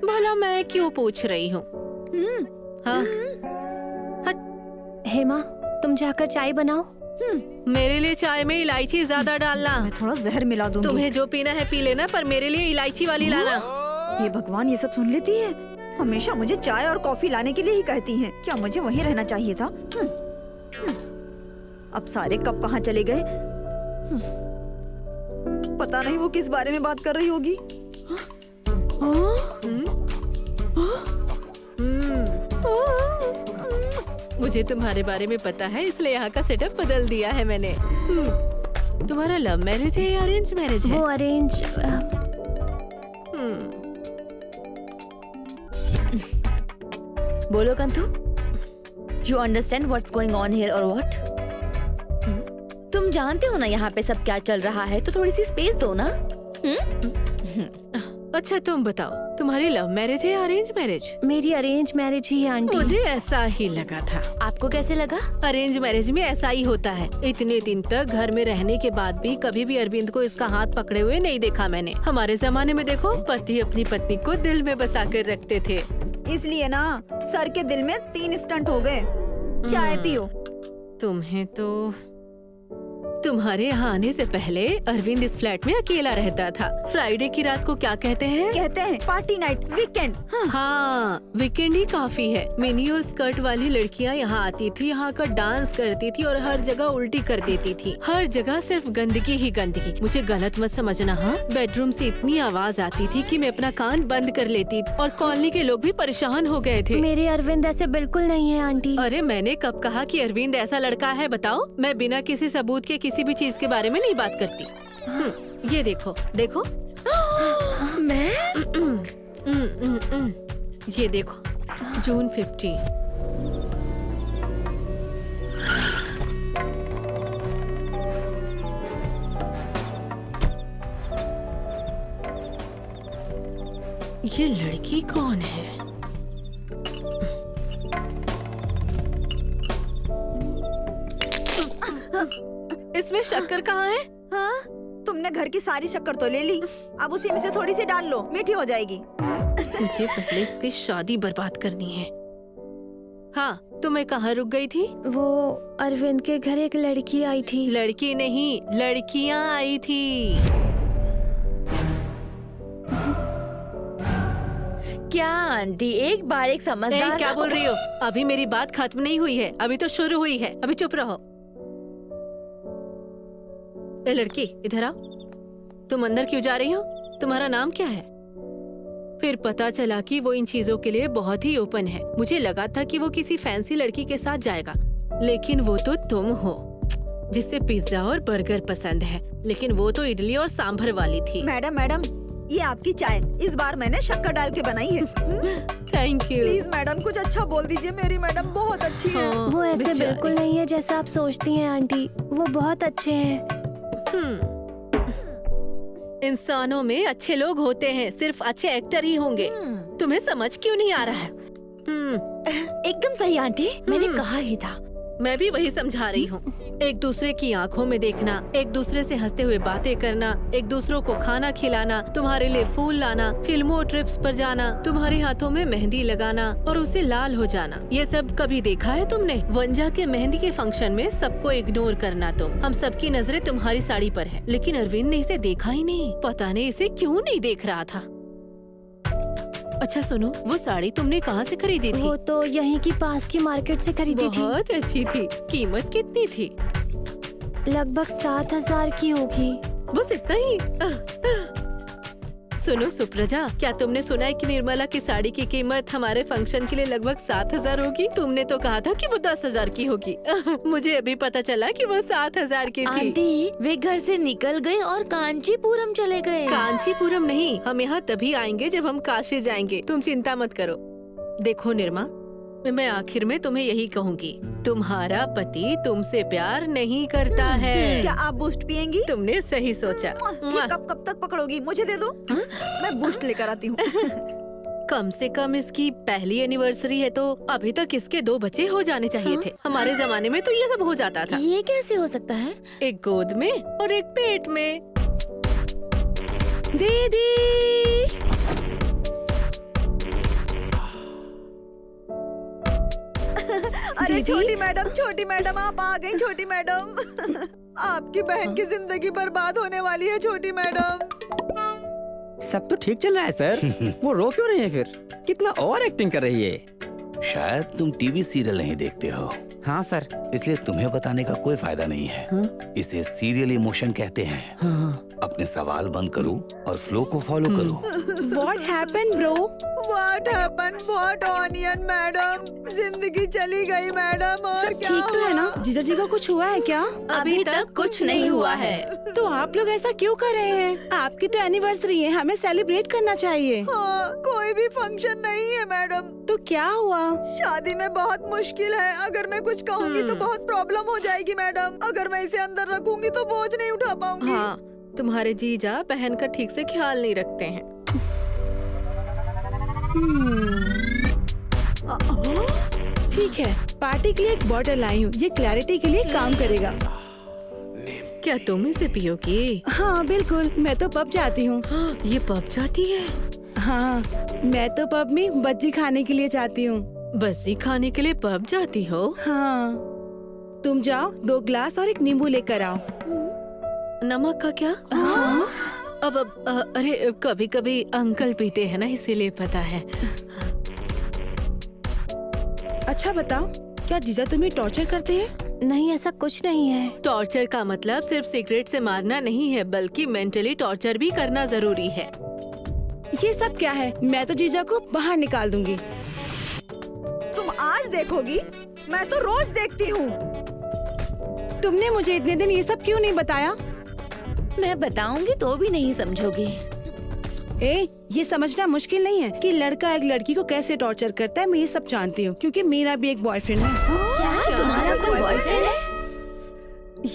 भला मैं क्यों पूछ रही हूँ? हाँ? हेमा तुम जाकर चाय बनाओ। मेरे लिए चाय में इलायची ज्यादा डालना। मैं थोड़ा जहर मिला दूंगी। तुम्हें जो पीना है पी लेना, पर मेरे लिए इलायची वाली लाना। ये भगवान, ये सब सुन लेती है। हमेशा मुझे चाय और कॉफी लाने के लिए ही कहती हैं। क्या मुझे वहीं रहना चाहिए था? अब सारे कप कहाँ चले गए? पता नहीं वो किस बारे में बात कर रही होगी। मुझे तुम्हारे बारे में पता है, इसलिए यहाँ का सेटअप बदल दिया है मैंने। तुम्हारा लव मैरिज है या अरेंज मैरिज है? वो अरेंज। बोलो Kantu, you understand what's going on here और व्हाट? तुम जानते हो ना यहाँ पे सब क्या चल रहा है, तो थोड़ी सी स्पेस दो ना। अच्छा तुम बताओ, तुम्हारी लव मैरिज है या अरेंज मैरिज? मेरी अरेंज मैरिज ही है आंटी। मुझे ऐसा ही लगा था। आपको कैसे लगा? अरेंज मैरिज में ऐसा ही होता है। इतने दिन तक घर में रहने के बाद भी कभी भी अरविंद को इसका हाथ पकड़े हुए नहीं देखा मैंने। हमारे जमाने में देखो, पति अपनी पत्नी को दिल में बसा कर रखते थे। इसलिए ना सर के दिल में 3 स्टंट हो गए। चाय पियो। तुम्हें तो तुम्हारे यहाँ आने से पहले अरविंद इस फ्लैट में अकेला रहता था। फ्राइडे की रात को क्या कहते हैं? कहते हैं पार्टी नाइट, वीकेंड। हाँ, वीकेंड ही काफी है। मिनी और स्कर्ट वाली लड़कियाँ यहाँ आती थी, यहाँ का डांस करती थी और हर जगह उल्टी कर देती थी। हर जगह सिर्फ गंदगी ही गंदगी। मुझे गलत मत समझना। हाँ, बेडरूम से इतनी आवाज आती थी कि मैं अपना कान बंद कर लेती और कॉलोनी के लोग भी परेशान हो गए थे। मेरे अरविंद ऐसे बिल्कुल नहीं है आंटी। अरे मैंने कब कहा कि अरविंद ऐसा लड़का है? बताओ। मैं बिना किसी सबूत के किसी भी चीज के बारे में नहीं बात करती। ये देखो देखो। मैं ये देखो, जून 15। ये लड़की कौन है? इसमें शक्कर कहाँ है? हाँ, तुमने घर की सारी शक्कर तो ले ली, अब उसी में से थोड़ी सी डाल लो, मीठी हो जाएगी। मुझे पहले इसकी शादी बर्बाद करनी है। हाँ, तुम्हें कहाँ रुक गई थी? वो अरविंद के घर एक लड़की आई थी। लड़की नहीं, लड़कियाँ आई थी। क्या आंटी, एक बार एक समझदार। क्या बोल रही हो? अभी मेरी बात खत्म नहीं हुई है, अभी तो शुरू हुई है। अभी चुप रहो। ए लड़की, इधर आओ। तुम अंदर क्यों जा रही हो? तुम्हारा नाम क्या है? फिर पता चला कि वो इन चीजों के लिए बहुत ही ओपन है। मुझे लगा था कि वो किसी फैंसी लड़की के साथ जाएगा, लेकिन वो तो तुम हो, जिससे पिज्जा और बर्गर पसंद है। लेकिन वो तो इडली और सांभर वाली थी। मैडम, ये आपकी चाय इस बार मैंने शक्कर डाल के बनाई है। Thank you. प्लीज मैडम कुछ अच्छा बोल दीजिए, मेरी मैडम बहुत अच्छी है। वो ऐसे बिल्कुल नहीं है जैसा आप सोचती हैं आंटी, वो बहुत अच्छे हैं। इंसानों में अच्छे लोग होते हैं, सिर्फ अच्छे एक्टर ही होंगे। तुम्हें समझ क्यों नहीं आ रहा है? एकदम सही आंटी, मैंने कहा ही था। मैं भी वही समझा रही हूँ। एक दूसरे की आंखों में देखना, एक दूसरे से हंसते हुए बातें करना, एक दूसरों को खाना खिलाना, तुम्हारे लिए फूल लाना, फिल्मों ट्रिप्स पर जाना, तुम्हारे हाथों में मेहंदी लगाना और उसे लाल हो जाना, ये सब कभी देखा है तुमने? वंजा के मेहंदी के फंक्शन में सबको इग्नोर करना तुम। हम सबकी नजरें तुम्हारी साड़ी पर है, लेकिन अरविंद ने इसे देखा ही नहीं। पता नहीं इसे क्यों नहीं देख रहा था। अच्छा सुनो, वो साड़ी तुमने कहाँ से खरीदी थी? वो तो यहीं की पास की मार्केट से खरीदी थी। बहुत अच्छी थी। कीमत कितनी थी? लगभग 7,000 की होगी। बस इतना ही? सुनो सुप्रजा, क्या तुमने सुना है कि निर्मला की साड़ी की कीमत हमारे फंक्शन के लिए लगभग 7,000 होगी? तुमने तो कहा था कि वो 10,000 की होगी। मुझे अभी पता चला कि वो 7,000 की थी। आंटी, वे घर से निकल गए और कांचीपुरम चले गए। कांचीपुरम नहीं, हम यहाँ तभी आएंगे जब हम काशी जाएंगे। तुम चिंता मत करो। देखो निर्मा, मैं आखिर में तुम्हें यही कहूँगी, तुम्हारा पति तुमसे प्यार नहीं करता है। क्या आप बूस्ट पियेंगी? तुमने सही सोचा। ये कब तक पकड़ोगी? मुझे दे दो, मैं बूस्ट लेकर आती हूँ। कम से कम इसकी पहली एनिवर्सरी है तो अभी तक इसके 2 बच्चे हो जाने चाहिए थे। हमारे जमाने में तो ये सब हो जाता था। ये कैसे हो सकता है? एक गोद में और एक पेट में। दीदी अरे छोटी मैडम आप आ गई। छोटी मैडम आपकी बहन की जिंदगी बर्बाद होने वाली है। छोटी मैडम सब तो ठीक चल रहा है सर। वो रो क्यों रही है फिर? कितना ओवर एक्टिंग कर रही है। शायद तुम टीवी सीरियल नहीं देखते हो। हाँ सर। इसलिए तुम्हें बताने का कोई फायदा नहीं है। इसे सीरियल इमोशन कहते हैं। अपने सवाल बंद करो और फ्लो को फॉलो करो। What happened bro? What happened? What onion madam? जिंदगी चली गई मैडम। और क्या ठीक तो है ना? जीजा जी को कुछ हुआ है क्या? अभी तक कुछ नहीं हुआ है। तो आप लोग ऐसा क्यों कर रहे हैं? आपकी तो एनिवर्सरी है, हमें सेलिब्रेट करना चाहिए। हाँ, कोई भी फंक्शन नहीं है मैडम। तो क्या हुआ? शादी में बहुत मुश्किल है। अगर मैं कुछ कहूँगी तो बहुत प्रॉब्लम हो जाएगी मैडम। अगर मैं इसे अंदर रखूंगी तो बोझ नहीं उठा पाऊंगी। हाँ, तुम्हारे जीजा बहन का ठीक से ख्याल नहीं रखते हैं। ठीक है, पार्टी के लिए एक बॉटल लाई हूँ, ये क्लैरिटी के लिए काम करेगा। क्या तुम इसे पियोगी? हाँ बिल्कुल, मैं तो पब जाती हूँ। ये पब जाती है? हाँ, मैं तो पब में बज्जी खाने के लिए जाती हूँ। बज्जी खाने के लिए पब जाती हो? हाँ, तुम जाओ 2 ग्लास और एक नींबू लेकर आओ। नमक का क्या? हाँ? अब अरे कभी कभी अंकल पीते हैं ना, इसीलिए पता है। अच्छा बताओ, क्या जीजा तुम्हें टॉर्चर करते हैं? नहीं, ऐसा कुछ नहीं है। टॉर्चर का मतलब सिर्फ सिगरेट से मारना नहीं है, बल्कि मेंटली टॉर्चर भी करना जरूरी है। ये सब क्या है? मैं तो जीजा को बाहर निकाल दूंगी। तुम आज देखोगी, मैं तो रोज देखती हूँ। तुमने मुझे इतने दिन ये सब क्यों नहीं बताया? मैं बताऊंगी तो भी नहीं समझोगी। ये समझना मुश्किल नहीं है कि लड़का एक लड़की को कैसे टॉर्चर करता है। मैं ये सब जानती हूँ, क्योंकि मेरा भी एक बॉयफ्रेंड है। क्या तुम्हारा कोई बॉयफ्रेंड है?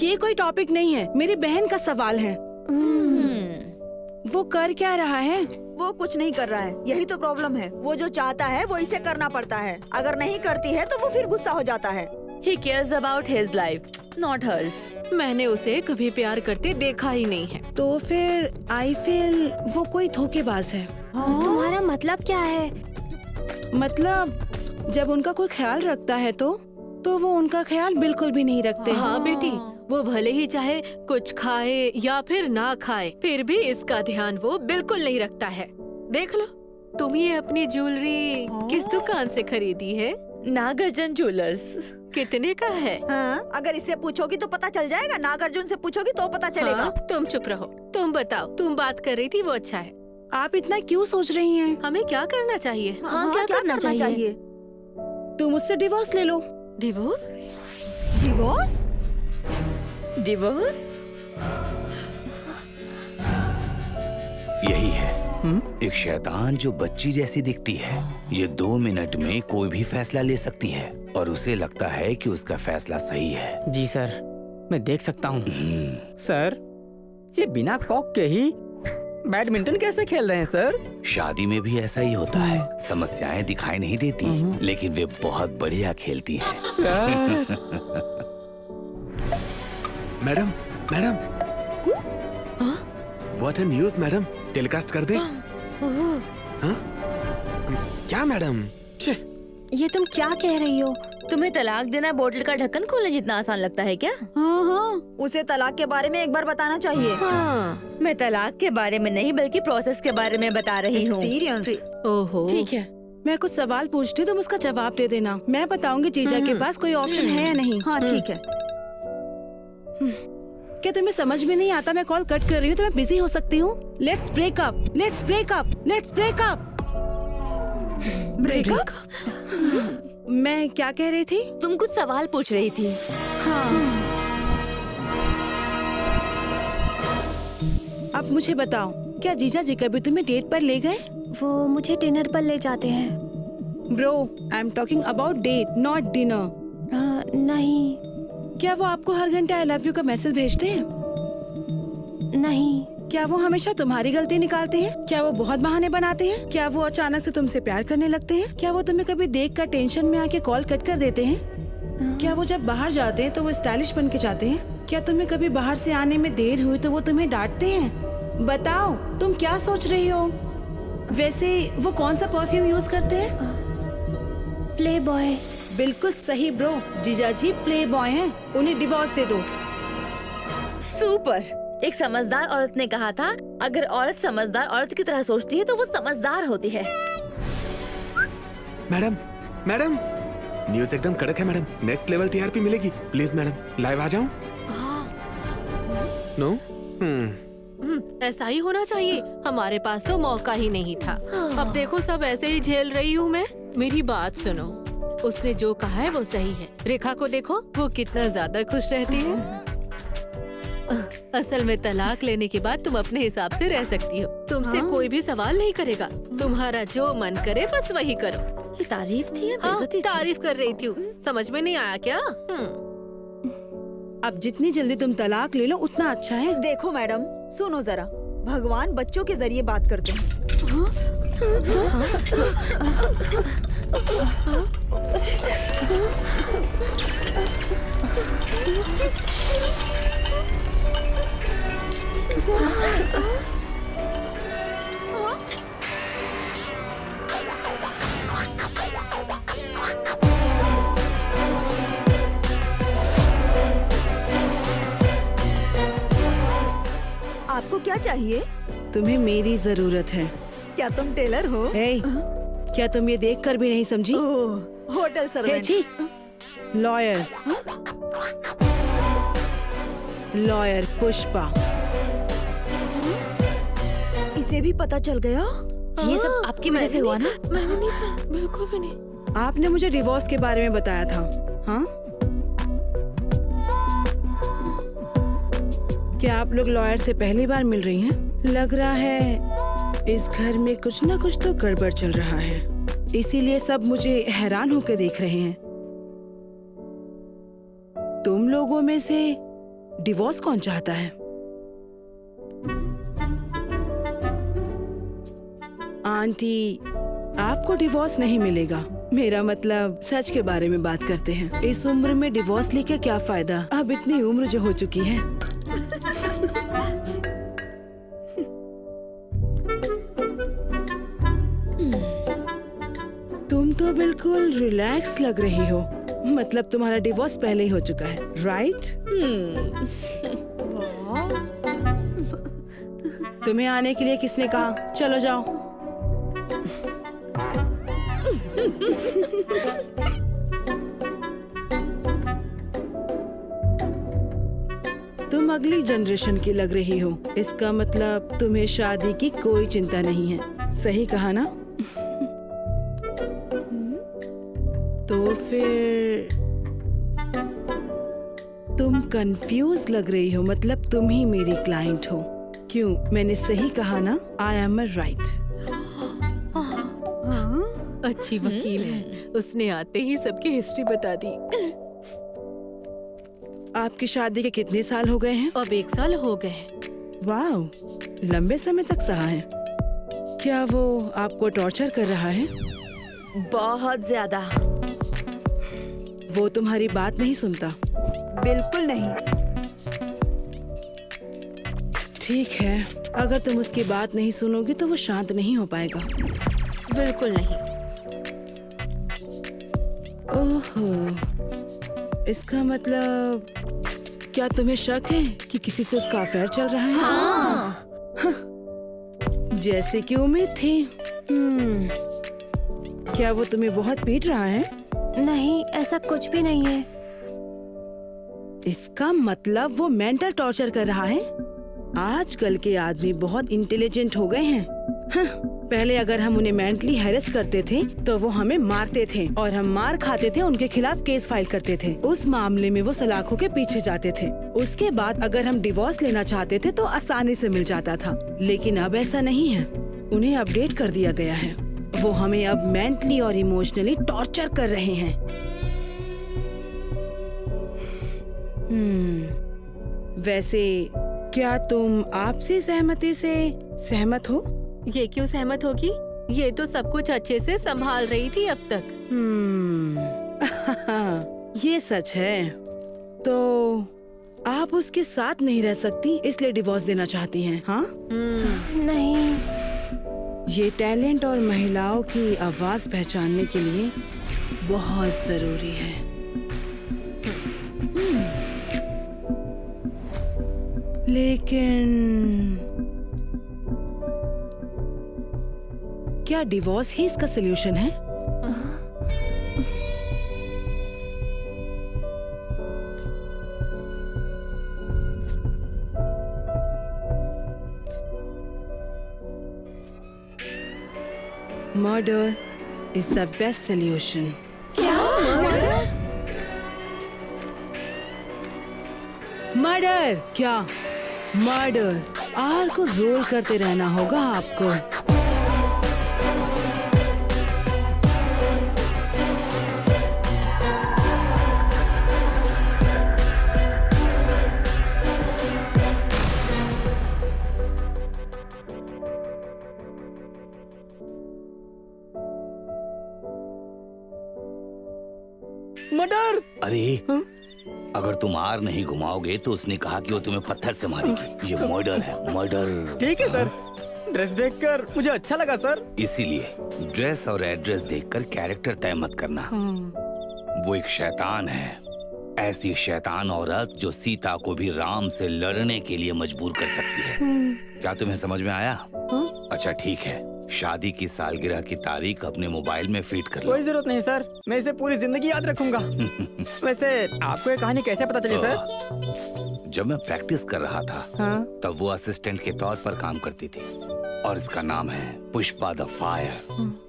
ये कोई टॉपिक नहीं है, मेरी बहन का सवाल है। वो कर क्या रहा है? वो कुछ नहीं कर रहा है, यही तो प्रॉब्लम है। वो जो चाहता है वो इसे करना पड़ता है। अगर नहीं करती है तो वो फिर गुस्सा हो जाता है। He cares about his life, not hers. मैंने उसे कभी प्यार करते देखा ही नहीं है। तो फिर आई फील वो कोई धोखेबाज है। तुम्हारा मतलब क्या है? मतलब जब उनका कोई ख्याल रखता है तो वो उनका ख्याल बिल्कुल भी नहीं रखते। हाँ बेटी, वो भले ही चाहे कुछ खाए या फिर ना खाए, फिर भी इसका ध्यान वो बिल्कुल नहीं रखता है। देख लो, तुम ये अपनी ज्वेलरी किस दुकान से खरीदी है? नागार्जुन ज्वेलर्स। कितने का है? हाँ, अगर इससे पूछोगी तो पता चल जाएगा, नागार्जुन से पूछोगी तो पता चलेगा। हाँ, तुम चुप रहो। तुम बताओ, तुम बात कर रही थी वो अच्छा है। आप इतना क्यों सोच रही हैं? हमें क्या करना चाहिए? हाँ, क्या करना चाहिए? तुम मुझसे डिवोर्स ले लो। डिवोर्स? डिवोर्स? डिवोर्स? यही है। एक शैतान जो बच्ची जैसी दिखती है, ये 2 मिनट में कोई भी फैसला ले सकती है और उसे लगता है कि उसका फैसला सही है। जी सर, मैं देख सकता हूँ। सर, ये बिना कॉक के ही बैडमिंटन कैसे खेल रहे हैं सर? शादी में भी ऐसा ही होता है। समस्याएं दिखाई नहीं देती, लेकिन वे बहुत बढ़िया खेलती हैं। Sir. Madam, madam, what a news madam, telecast कर दे। हाँ? क्या मैडम? ये तुम क्या कह रही हो? तुम्हें तलाक देना बोतल का ढक्कन खोलने जितना आसान लगता है क्या? हाँ, उसे तलाक के बारे में एक बार बताना चाहिए। हाँ, मैं तलाक के बारे में नहीं बल्कि प्रोसेस के बारे में बता रही हूँ। एक्सपीरियंस। ओहो। ठीक है, मैं कुछ सवाल पूछती हूँ, तुम उसका जवाब दे देना। मैं बताऊंगी जीजा के पास कोई ऑप्शन है या नहीं। हाँ ठीक है। क्या तुम्हें समझ में नहीं आता? मैं कॉल कट कर रही हूँ तो मैं बिजी हो सकती हूँ। Let's break up, let's break up, let's break up. Breakup? मैं क्या कह रही थी? तुम कुछ सवाल पूछ रही थी। हाँ। अब मुझे बताओ, क्या जीजा जी कभी तुम्हें डेट पर ले गए? वो मुझे डिनर पर ले जाते हैं। Bro, I am talking about date, not dinner. नहीं। क्या वो आपको हर घंटे आई लव यू का मैसेज भेजते हैं? नहीं। क्या वो हमेशा तुम्हारी गलती निकालते हैं? क्या वो बहुत बहाने बनाते हैं? क्या वो अचानक से तुमसे प्यार करने लगते हैं? क्या वो तुम्हें कभी देख कर टेंशन में आके कॉल कट कर देते हैं? क्या वो जब बाहर जाते हैं तो वो स्टाइलिश बन के जाते हैं? क्या तुम्हें कभी बाहर से आने में देर हुई तो वो तुम्हें डांटते हैं? बताओ, तुम क्या सोच रही हो? वैसे वो कौन सा परफ्यूम यूज करते हैं? Play boy. बिल्कुल सही ब्रो, जीजा जी प्ले बॉय हैं। उन्हें डिवोर्स दे दो। सुपर। एक समझदार औरत ने कहा था, अगर औरत समझदार औरत की तरह सोचती है तो वो समझदार होती है। मैडम, मैडम, न्यूज़ एकदम कड़क है मैडम। नेक्स्ट लेवल टीआरपी मिलेगी। प्लीज मैडम, लाइव आ जाऊं? नो? ऐसा ही होना चाहिए। हमारे पास तो मौका ही नहीं था। अब देखो सब ऐसे ही झेल रही हूँ मैं। मेरी बात सुनो, उसने जो कहा है वो सही है। रेखा को देखो, वो कितना ज्यादा खुश रहती है। असल में तलाक लेने के बाद तुम अपने हिसाब से रह सकती हो। तुमसे कोई भी सवाल नहीं करेगा। तुम्हारा जो मन करे बस वही करो। ये तारीफ थी या बेइज्जती थी? तारीफ कर रही थी। समझ में नहीं आया क्या? अब जितनी जल्दी तुम तलाक ले लो उतना अच्छा है। देखो मैडम, सुनो जरा, भगवान बच्चों के जरिए बात करते हैं। आपको क्या चाहिए? तुम्हें मेरी जरूरत है। क्या तुम टेलर हो? क्या तुम ये देखकर भी नहीं समझी? Hotel servant. Lawyer, lawyer Pushpa. इसे भी पता चल गया? ये सब आपकी वजह से हुआ ना? मैंने नहीं, बिल्कुल भी नहीं। आपने मुझे डिवोर्स के बारे में बताया था। हाँ, क्या आप लोग लॉयर से पहली बार मिल रही हैं? लग रहा है इस घर में कुछ ना कुछ तो गड़बड़ चल रहा है, इसीलिए सब मुझे हैरान होकर देख रहे हैं। तुम लोगों में से डिवोर्स कौन चाहता है? आंटी, आपको डिवोर्स नहीं मिलेगा। मेरा मतलब सच के बारे में बात करते हैं। इस उम्र में डिवोर्स लेके क्या फायदा? अब इतनी उम्र जो हो चुकी है। तुम तो बिल्कुल रिलैक्स लग रही हो। मतलब तुम्हारा डिवोर्स पहले ही हो चुका है, राइट? तुम्हें आने के लिए किसने कहा? चलो जाओ। तुम अगली जनरेशन की लग रही हो। इसका मतलब तुम्हें शादी की कोई चिंता नहीं है। सही कहा ना? तो फिर तुम कंफ्यूज लग रही हो। मतलब तुम ही मेरी क्लाइंट हो। क्यों, मैंने सही कहा ना? I am right. अच्छी वकील है, उसने आते ही सबकी हिस्ट्री बता दी। आपकी शादी के कितने साल हो गए हैं? अब 1 साल हो गए हैं। वाह, लंबे समय तक सहा है। क्या वो आपको टॉर्चर कर रहा है? बहुत ज्यादा। वो तुम्हारी बात नहीं सुनता? बिल्कुल नहीं। ठीक है, अगर तुम उसकी बात नहीं सुनोगी तो वो शांत नहीं हो पाएगा। बिल्कुल नहीं। ओहो, इसका मतलब क्या तुम्हें शक है कि किसी से उसका अफेयर चल रहा है? हाँ। जैसे कि उम्मीद थी। क्या वो तुम्हें बहुत पीट रहा है? नहीं, ऐसा कुछ भी नहीं है। इसका मतलब वो मेंटल टॉर्चर कर रहा है। आजकल के आदमी बहुत इंटेलिजेंट हो गए हैं। पहले अगर हम उन्हें मेंटली हैरेस करते थे तो वो हमें मारते थे और हम मार खाते थे, उनके खिलाफ केस फाइल करते थे। उस मामले में वो सलाखों के पीछे जाते थे। उसके बाद अगर हम डिवोर्स लेना चाहते थे तो आसानी से मिल जाता था। लेकिन अब ऐसा नहीं है, उन्हें अपडेट कर दिया गया है। वो हमें अब मेंटली और इमोशनली टॉर्चर कर रहे हैं। वैसे क्या तुम आपसी सहमति से सहमत हो? ये क्यों सहमत होगी? ये तो सब कुछ अच्छे से संभाल रही थी अब तक। ये सच है। तो आप उसके साथ नहीं रह सकती, इसलिए डिवोर्स देना चाहती हैं, हाँ? नहीं। ये टैलेंट और महिलाओं की आवाज पहचानने के लिए बहुत जरूरी है। लेकिन क्या डिवोर्स ही इसका सलूशन है? Murder is the best solution. Murder? क्या मर्डर? आर को रोल करते रहना होगा आपको। मर्डर? अरे अगर तुम आर नहीं घुमाओगे तो उसने कहा कि वो तुम्हें पत्थर से मारेगी। ये मर्डर है, मर्डर। ठीक है सर, ड्रेस देखकर मुझे अच्छा लगा सर। इसीलिए ड्रेस और एड्रेस देखकर कैरेक्टर तय मत करना। वो एक शैतान है, ऐसी शैतान औरत जो सीता को भी राम से लड़ने के लिए मजबूर कर सकती है। क्या तुम्हें समझ में आया? अच्छा ठीक है, शादी की सालगिरह की तारीख अपने मोबाइल में फीड कर लो। कोई जरूरत नहीं सर, मैं इसे पूरी जिंदगी याद रखूंगा। वैसे आपको ये कहानी कैसे पता चली सर? जब मैं प्रैक्टिस कर रहा था तब वो असिस्टेंट के तौर पर काम करती थी और इसका नाम है पुष्पा द फायर।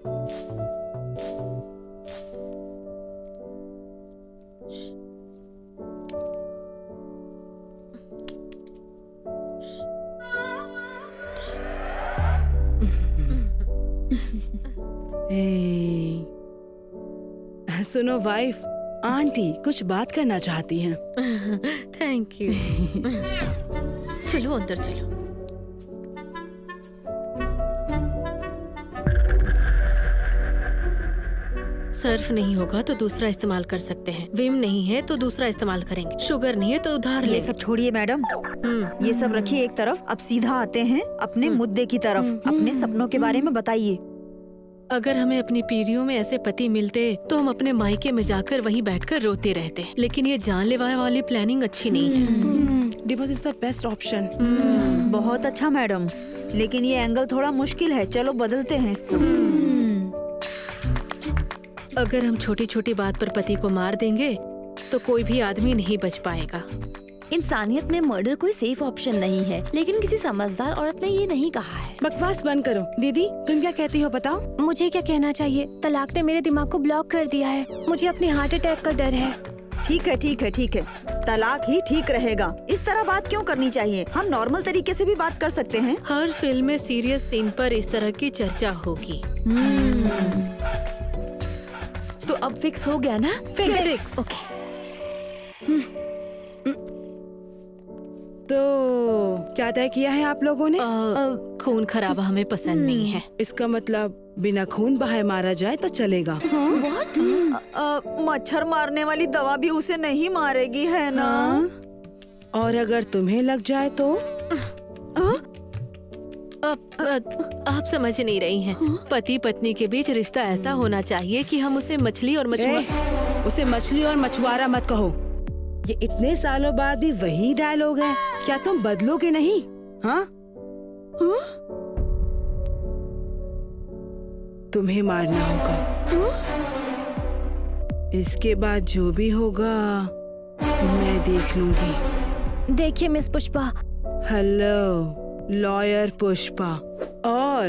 सुनो वाइफ, आंटी कुछ बात करना चाहती हैं। Thank you. चलो अंदर चलो। सर्फ नहीं होगा तो दूसरा इस्तेमाल कर सकते हैं। विम नहीं है तो दूसरा इस्तेमाल करेंगे। शुगर नहीं है तो उधार ये लेंगे। सब छोड़िए मैडम, ये सब रखिए एक तरफ। अब सीधा आते हैं अपने मुद्दे की तरफ। अपने सपनों के बारे में बताइए। अगर हमें अपनी पीढ़ियों में ऐसे पति मिलते तो हम अपने मायके में जाकर वहीं बैठकर रोते रहते। लेकिन ये जानलेवा वाली प्लानिंग अच्छी नहीं है। Divorce is the best option. बहुत अच्छा मैडम, लेकिन ये एंगल थोड़ा मुश्किल है। चलो बदलते हैं इसको। अगर हम छोटी छोटी बात पर पति को मार देंगे तो कोई भी आदमी नहीं बच पाएगा। इंसानियत में मर्डर कोई सेफ ऑप्शन नहीं है, लेकिन किसी समझदार औरत ने ये नहीं कहा है। बकवास बंद करो। दीदी तुम क्या कहती हो बताओ? मुझे क्या कहना चाहिए? तलाक ने मेरे दिमाग को ब्लॉक कर दिया है। मुझे अपने हार्ट अटैक का डर है। ठीक है ठीक है ठीक है, तलाक ही ठीक रहेगा। इस इस तरह बात क्यों करनी चाहिए? हम नॉर्मल तरीके से भी बात कर सकते हैं। हर फिल्म में सीरियस सीन पर इस तरह की चर्चा होगी। तो अब फिक्स हो गया ना? फिक्स। ओके। तो क्या तय किया है आप लोगों ने? खून खराबा हमें पसंद नहीं है। इसका मतलब बिना खून बहाए मारा जाए तो चलेगा। मच्छर मारने वाली दवा भी उसे नहीं मारेगी, है ना? और अगर तुम्हें लग जाए तो? आप समझ नहीं रही हैं। पति पत्नी के बीच रिश्ता ऐसा होना चाहिए कि हम उसे मछली और उसे मछली और मछुआरा मत कहो। ये इतने सालों बाद भी वही डायलॉग है। क्या तुम बदलोगे नहीं? हाँ? तुम्हें मारना होगा। इसके बाद जो भी होगा मैं देख लूंगी। देखिए miss Pushpa. Hello lawyer Pushpa. और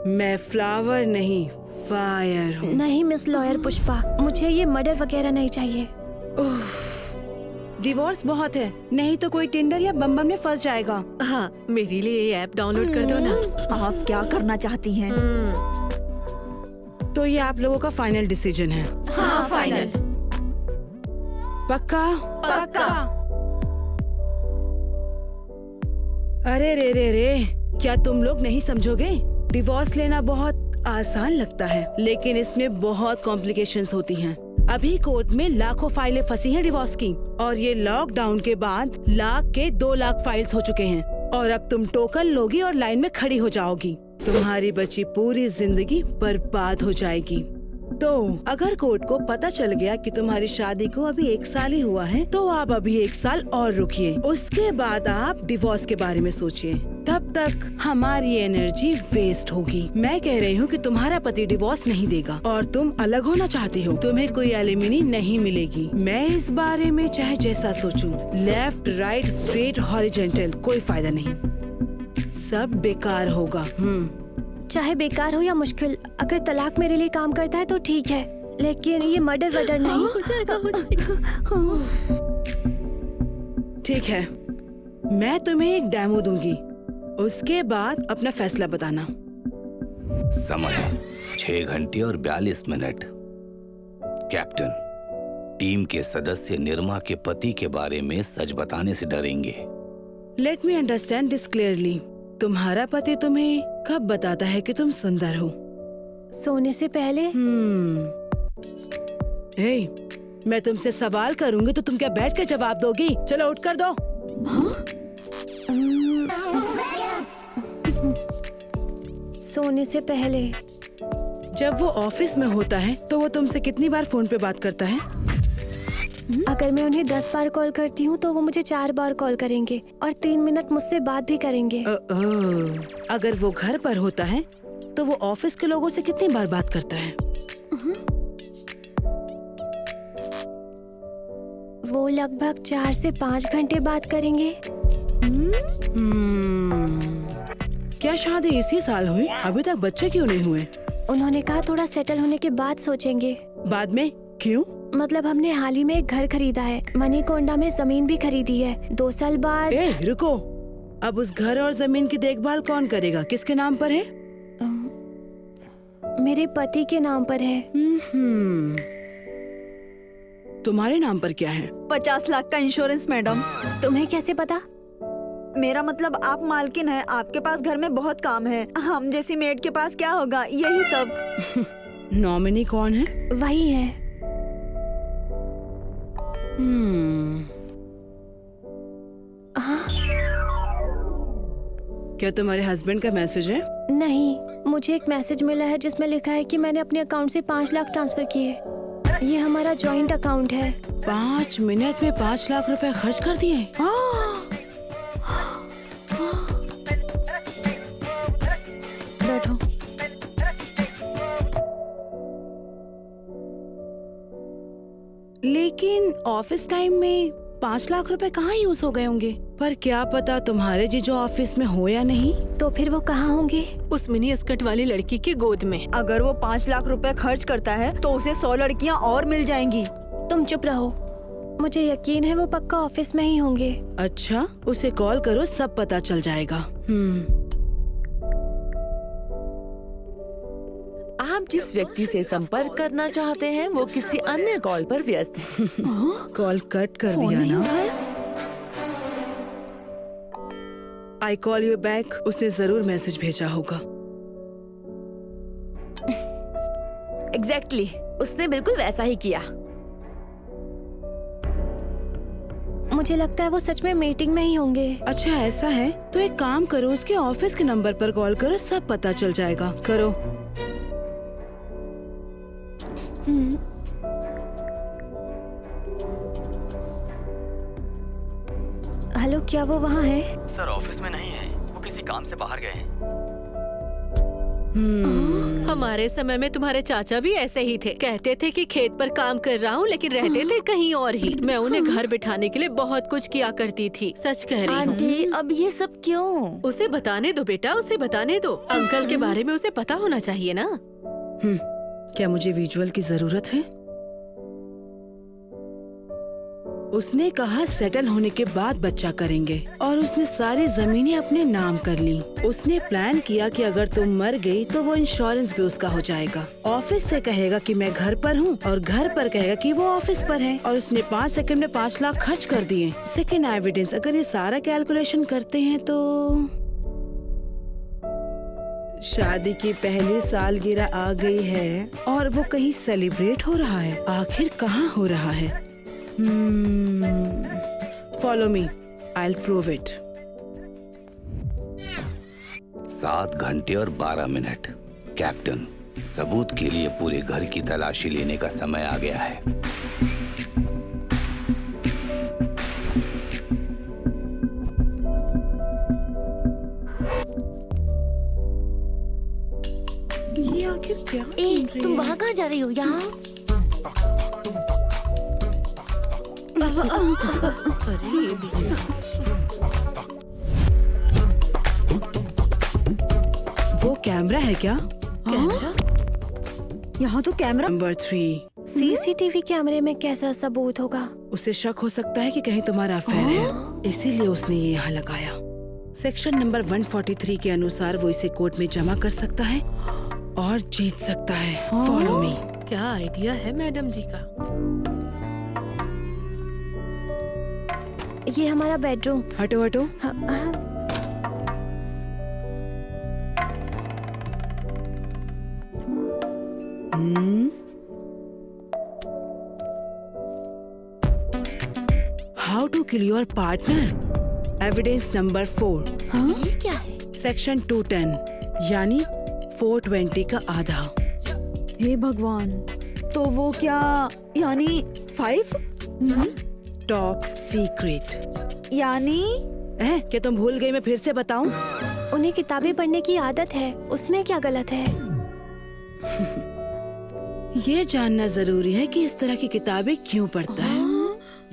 मैं फ्लावर नहीं फायर हूँ। नहीं मिस लॉयर पुष्पा, मुझे ये मर्डर वगैरह नहीं चाहिए। डिवोर्स बहुत है, नहीं तो कोई टिंडर या बम में फंस जाएगा। हाँ, मेरे लिए ये ऐप डाउनलोड कर दो ना। आप क्या करना चाहती हैं? तो ये आप लोगों का फाइनल डिसीजन है? हाँ, फाइनल। पक्का? पक्का। अरे रे रे रे, क्या तुम लोग नहीं समझोगे? डिवोर्स लेना बहुत आसान लगता है, लेकिन इसमें बहुत कॉम्प्लिकेशंस होती हैं। अभी कोर्ट में लाखों फाइलें फंसी हैं डिवोर्स की, और ये लॉकडाउन के बाद 1,00,000 के 2,00,000 फाइल्स हो चुके हैं। और अब तुम टोकन लोगी और लाइन में खड़ी हो जाओगी। तुम्हारी बची पूरी जिंदगी बर्बाद हो जाएगी। तो अगर कोर्ट को पता चल गया कि तुम्हारी शादी को अभी 1 साल ही हुआ है, तो आप अभी 1 साल और रुकिए। उसके बाद आप डिवोर्स के बारे में सोचिए। तब तक हमारी एनर्जी वेस्ट होगी। मैं कह रही हूँ कि तुम्हारा पति डिवोर्स नहीं देगा और तुम अलग होना चाहती हो। तुम्हें कोई एलिमनी नहीं मिलेगी। मैं इस बारे में चाहे जैसा सोचूं, लेफ्ट राइट स्ट्रेट हॉरिजॉन्टल, कोई फायदा नहीं, सब बेकार होगा। चाहे बेकार हो या मुश्किल, अगर तलाक मेरे लिए काम करता है तो ठीक है, लेकिन ये मर्डर वर्डर नहीं। हो जाएगा। ठीक है, मैं तुम्हें एक डेमो दूंगी, उसके बाद अपना फैसला बताना। समय 6 घंटे और 42 मिनट। कैप्टन, टीम के सदस्य निर्मा के पति के बारे में सच बताने से डरेंगे। Let me understand this clearly. तुम्हारा पति तुम्हें कब बताता है कि तुम सुंदर हो? सोने से पहले। हे, मैं तुमसे सवाल करूंगी तो तुम क्या बैठ के जवाब दोगी? चलो उठ कर दो। सोने से पहले। जब वो ऑफिस में होता है तो वो तुमसे कितनी बार फोन पे बात करता है? अगर मैं उन्हें 10 बार कॉल करती हूँ तो वो मुझे 4 बार कॉल करेंगे और 3 मिनट मुझसे बात भी करेंगे। अगर वो घर पर होता है तो वो ऑफिस के लोगों से कितनी बार बात करता है? वो लगभग 4 से 5 घंटे बात करेंगे। क्या शादी इसी साल हुई? अभी तक बच्चे क्यों नहीं हुए? उन्होंने कहा थोड़ा सेटल होने के बाद सोचेंगे। बाद में? क्यों? मतलब हमने हाल ही में एक घर खरीदा है, मनीकोंडा में जमीन भी खरीदी है। 2 साल बाद। रुको, अब उस घर और जमीन की देखभाल कौन करेगा? किसके नाम पर है? मेरे पति के नाम पर है। तुम्हारे नाम पर क्या है? 50 लाख का इंश्योरेंस मैडम। तुम्हें कैसे पता? मेरा मतलब आप मालकिन है, आपके पास घर में बहुत काम है। हम जैसी मेड के पास क्या होगा? यही सब। नॉमिनी कौन है? वही है। क्या तुम्हारे हस्बैंड का मैसेज है? नहीं, मुझे एक मैसेज मिला है जिसमें लिखा है कि मैंने अपने अकाउंट से 5 लाख ट्रांसफर किए। ये हमारा जॉइंट अकाउंट है। 5 मिनट में 5 लाख रुपए खर्च कर दिए। बैठो। लेकिन ऑफिस टाइम में 5 लाख रुपए कहाँ यूज हो गए होंगे? पर क्या पता तुम्हारे जीजू ऑफिस में हो या नहीं। तो फिर वो कहाँ होंगे? उस मिनी स्कर्ट वाली लड़की की गोद में। अगर वो 5 लाख रुपए खर्च करता है तो उसे 100 लड़कियाँ और मिल जाएंगी। तुम चुप रहो। मुझे यकीन है वो पक्का ऑफिस में ही होंगे। अच्छा, उसे कॉल करो, सब पता चल जाएगा। आप जिस व्यक्ति से संपर्क करना चाहते हैं वो किसी अन्य कॉल पर व्यस्त है। कॉल कट कर दिया ना। I call you back. उसने जरूर मैसेज भेजा होगा। एग्जैक्टली, उसने बिल्कुल वैसा ही किया। मुझे लगता है वो सच में मीटिंग में ही होंगे। अच्छा ऐसा है तो एक काम करो, उसके ऑफिस के नंबर पर कॉल करो, सब पता चल जाएगा। करो। हेलो, क्या वो वहाँ है? सर ऑफिस में नहीं है, वो किसी काम से बाहर गए हैं। हमारे समय में तुम्हारे चाचा भी ऐसे ही थे, कहते थे कि खेत पर काम कर रहा हूँ लेकिन रहते थे कहीं और ही। मैं उन्हें घर बिठाने के लिए बहुत कुछ किया करती थी। सच कह रही हूँ। आंटी, अब ये सब क्यों? उसे बताने दो बेटा, उसे बताने दो। अंकल के बारे में उसे पता होना चाहिए ना। क्या मुझे विजुअल की जरूरत है? उसने कहा सेटल होने के बाद बच्चा करेंगे और उसने सारी जमीनें अपने नाम कर ली। उसने प्लान किया कि अगर तुम मर गई तो वो इंश्योरेंस भी उसका हो जाएगा। ऑफिस से कहेगा कि मैं घर पर हूँ और घर पर कहेगा कि वो ऑफिस पर है। और उसने 5 सेकंड में 5 लाख खर्च कर दिए। सेकंड एविडेंस, अगर ये सारा कैलकुलेशन करते हैं तो शादी की पहली सालगिरह आ गई है और वो कहीं सेलिब्रेट हो रहा है। आखिर कहाँ हो रहा है? Follow me. I'll prove it. 7 घंटे और 12 मिनट। कैप्टन, सबूत के लिए पूरे घर की तलाशी लेने का समय आ गया है। ये आखिर क्या? तुम वहाँ कहाँ जा रही हो? यहाँ वो कैमरा है क्या? कैमरा? यहाँ तो कैमरा। नंबर 3। सीसीटीवी कैमरे में कैसा सबूत होगा? उसे शक हो सकता है कि कहीं तुम्हारा अफेयर है, इसीलिए उसने ये यहाँ लगाया। सेक्शन नंबर 143 के अनुसार वो इसे कोर्ट में जमा कर सकता है और जीत सकता है। Follow me. क्या आइडिया है मैडम जी का। ये हमारा बेडरूम। हटो हटो। How to kill your partner. Evidence number 4। ये क्या है? सेक्शन 210 यानी 420 का आधा। हे भगवान, तो वो क्या यानी 5? टॉप सीक्रेट यानी क्या तुम भूल गई? मैं फिर से बताऊं? उन्हें किताबें पढ़ने की आदत है, उसमें क्या गलत है? ये जानना जरूरी है कि इस तरह की किताबें क्यों पढ़ता है।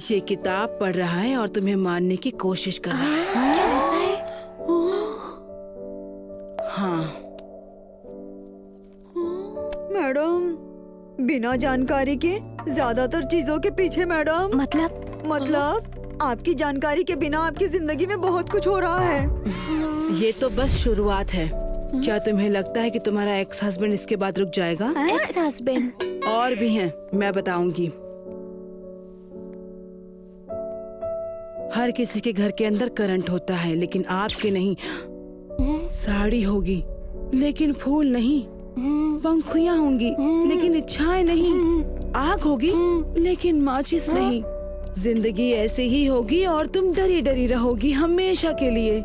ये किताब पढ़ रहा है और तुम्हें मारने की कोशिश कर रहा है। क्या ऐसा है? हाँ मैडम, बिना जानकारी के ज्यादातर चीजों के पीछे मैडम। मतलब आपकी जानकारी के बिना आपकी जिंदगी में बहुत कुछ हो रहा है। ये तो बस शुरुआत है। क्या तुम्हें लगता है कि तुम्हारा एक्स हस्बैंड इसके बाद रुक जाएगा? Ex husband? और भी हैं, मैं बताऊंगी। हर किसी के घर के अंदर करंट होता है लेकिन आपके नहीं। साड़ी होगी लेकिन फूल नहीं। पंखुड़ियाँ होंगी लेकिन इच्छाएं नहीं। आग होगी लेकिन माचिस नहीं। जिंदगी ऐसे ही होगी और तुम डरी डरी रहोगी हमेशा के लिए।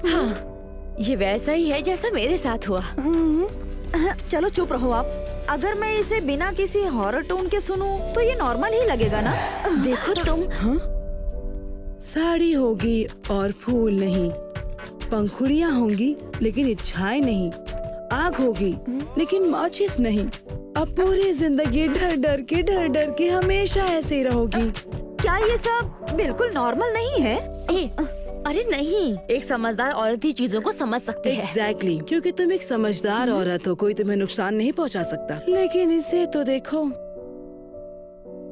हाँ, ये वैसा ही है जैसा मेरे साथ हुआ। चलो चुप रहो आप। अगर मैं इसे बिना किसी हॉरर टोन के सुनूं तो ये नॉर्मल ही लगेगा ना। देखो तुम। हाँ? साड़ी होगी और फूल नहीं। पंखुड़ियाँ होंगी लेकिन इच्छाएं नहीं। आग होगी लेकिन माचिस नहीं। अब पूरी जिंदगी डर डर के हमेशा ऐसे ही रहोगी। क्या ये सब बिल्कुल नॉर्मल नहीं है? अरे नहीं, एक समझदार औरत ही चीजों को समझ सकती है। एग्जैक्टली, क्योंकि तुम एक समझदार औरत हो, कोई तुम्हें नुकसान नहीं पहुंचा सकता। लेकिन इसे तो देखो,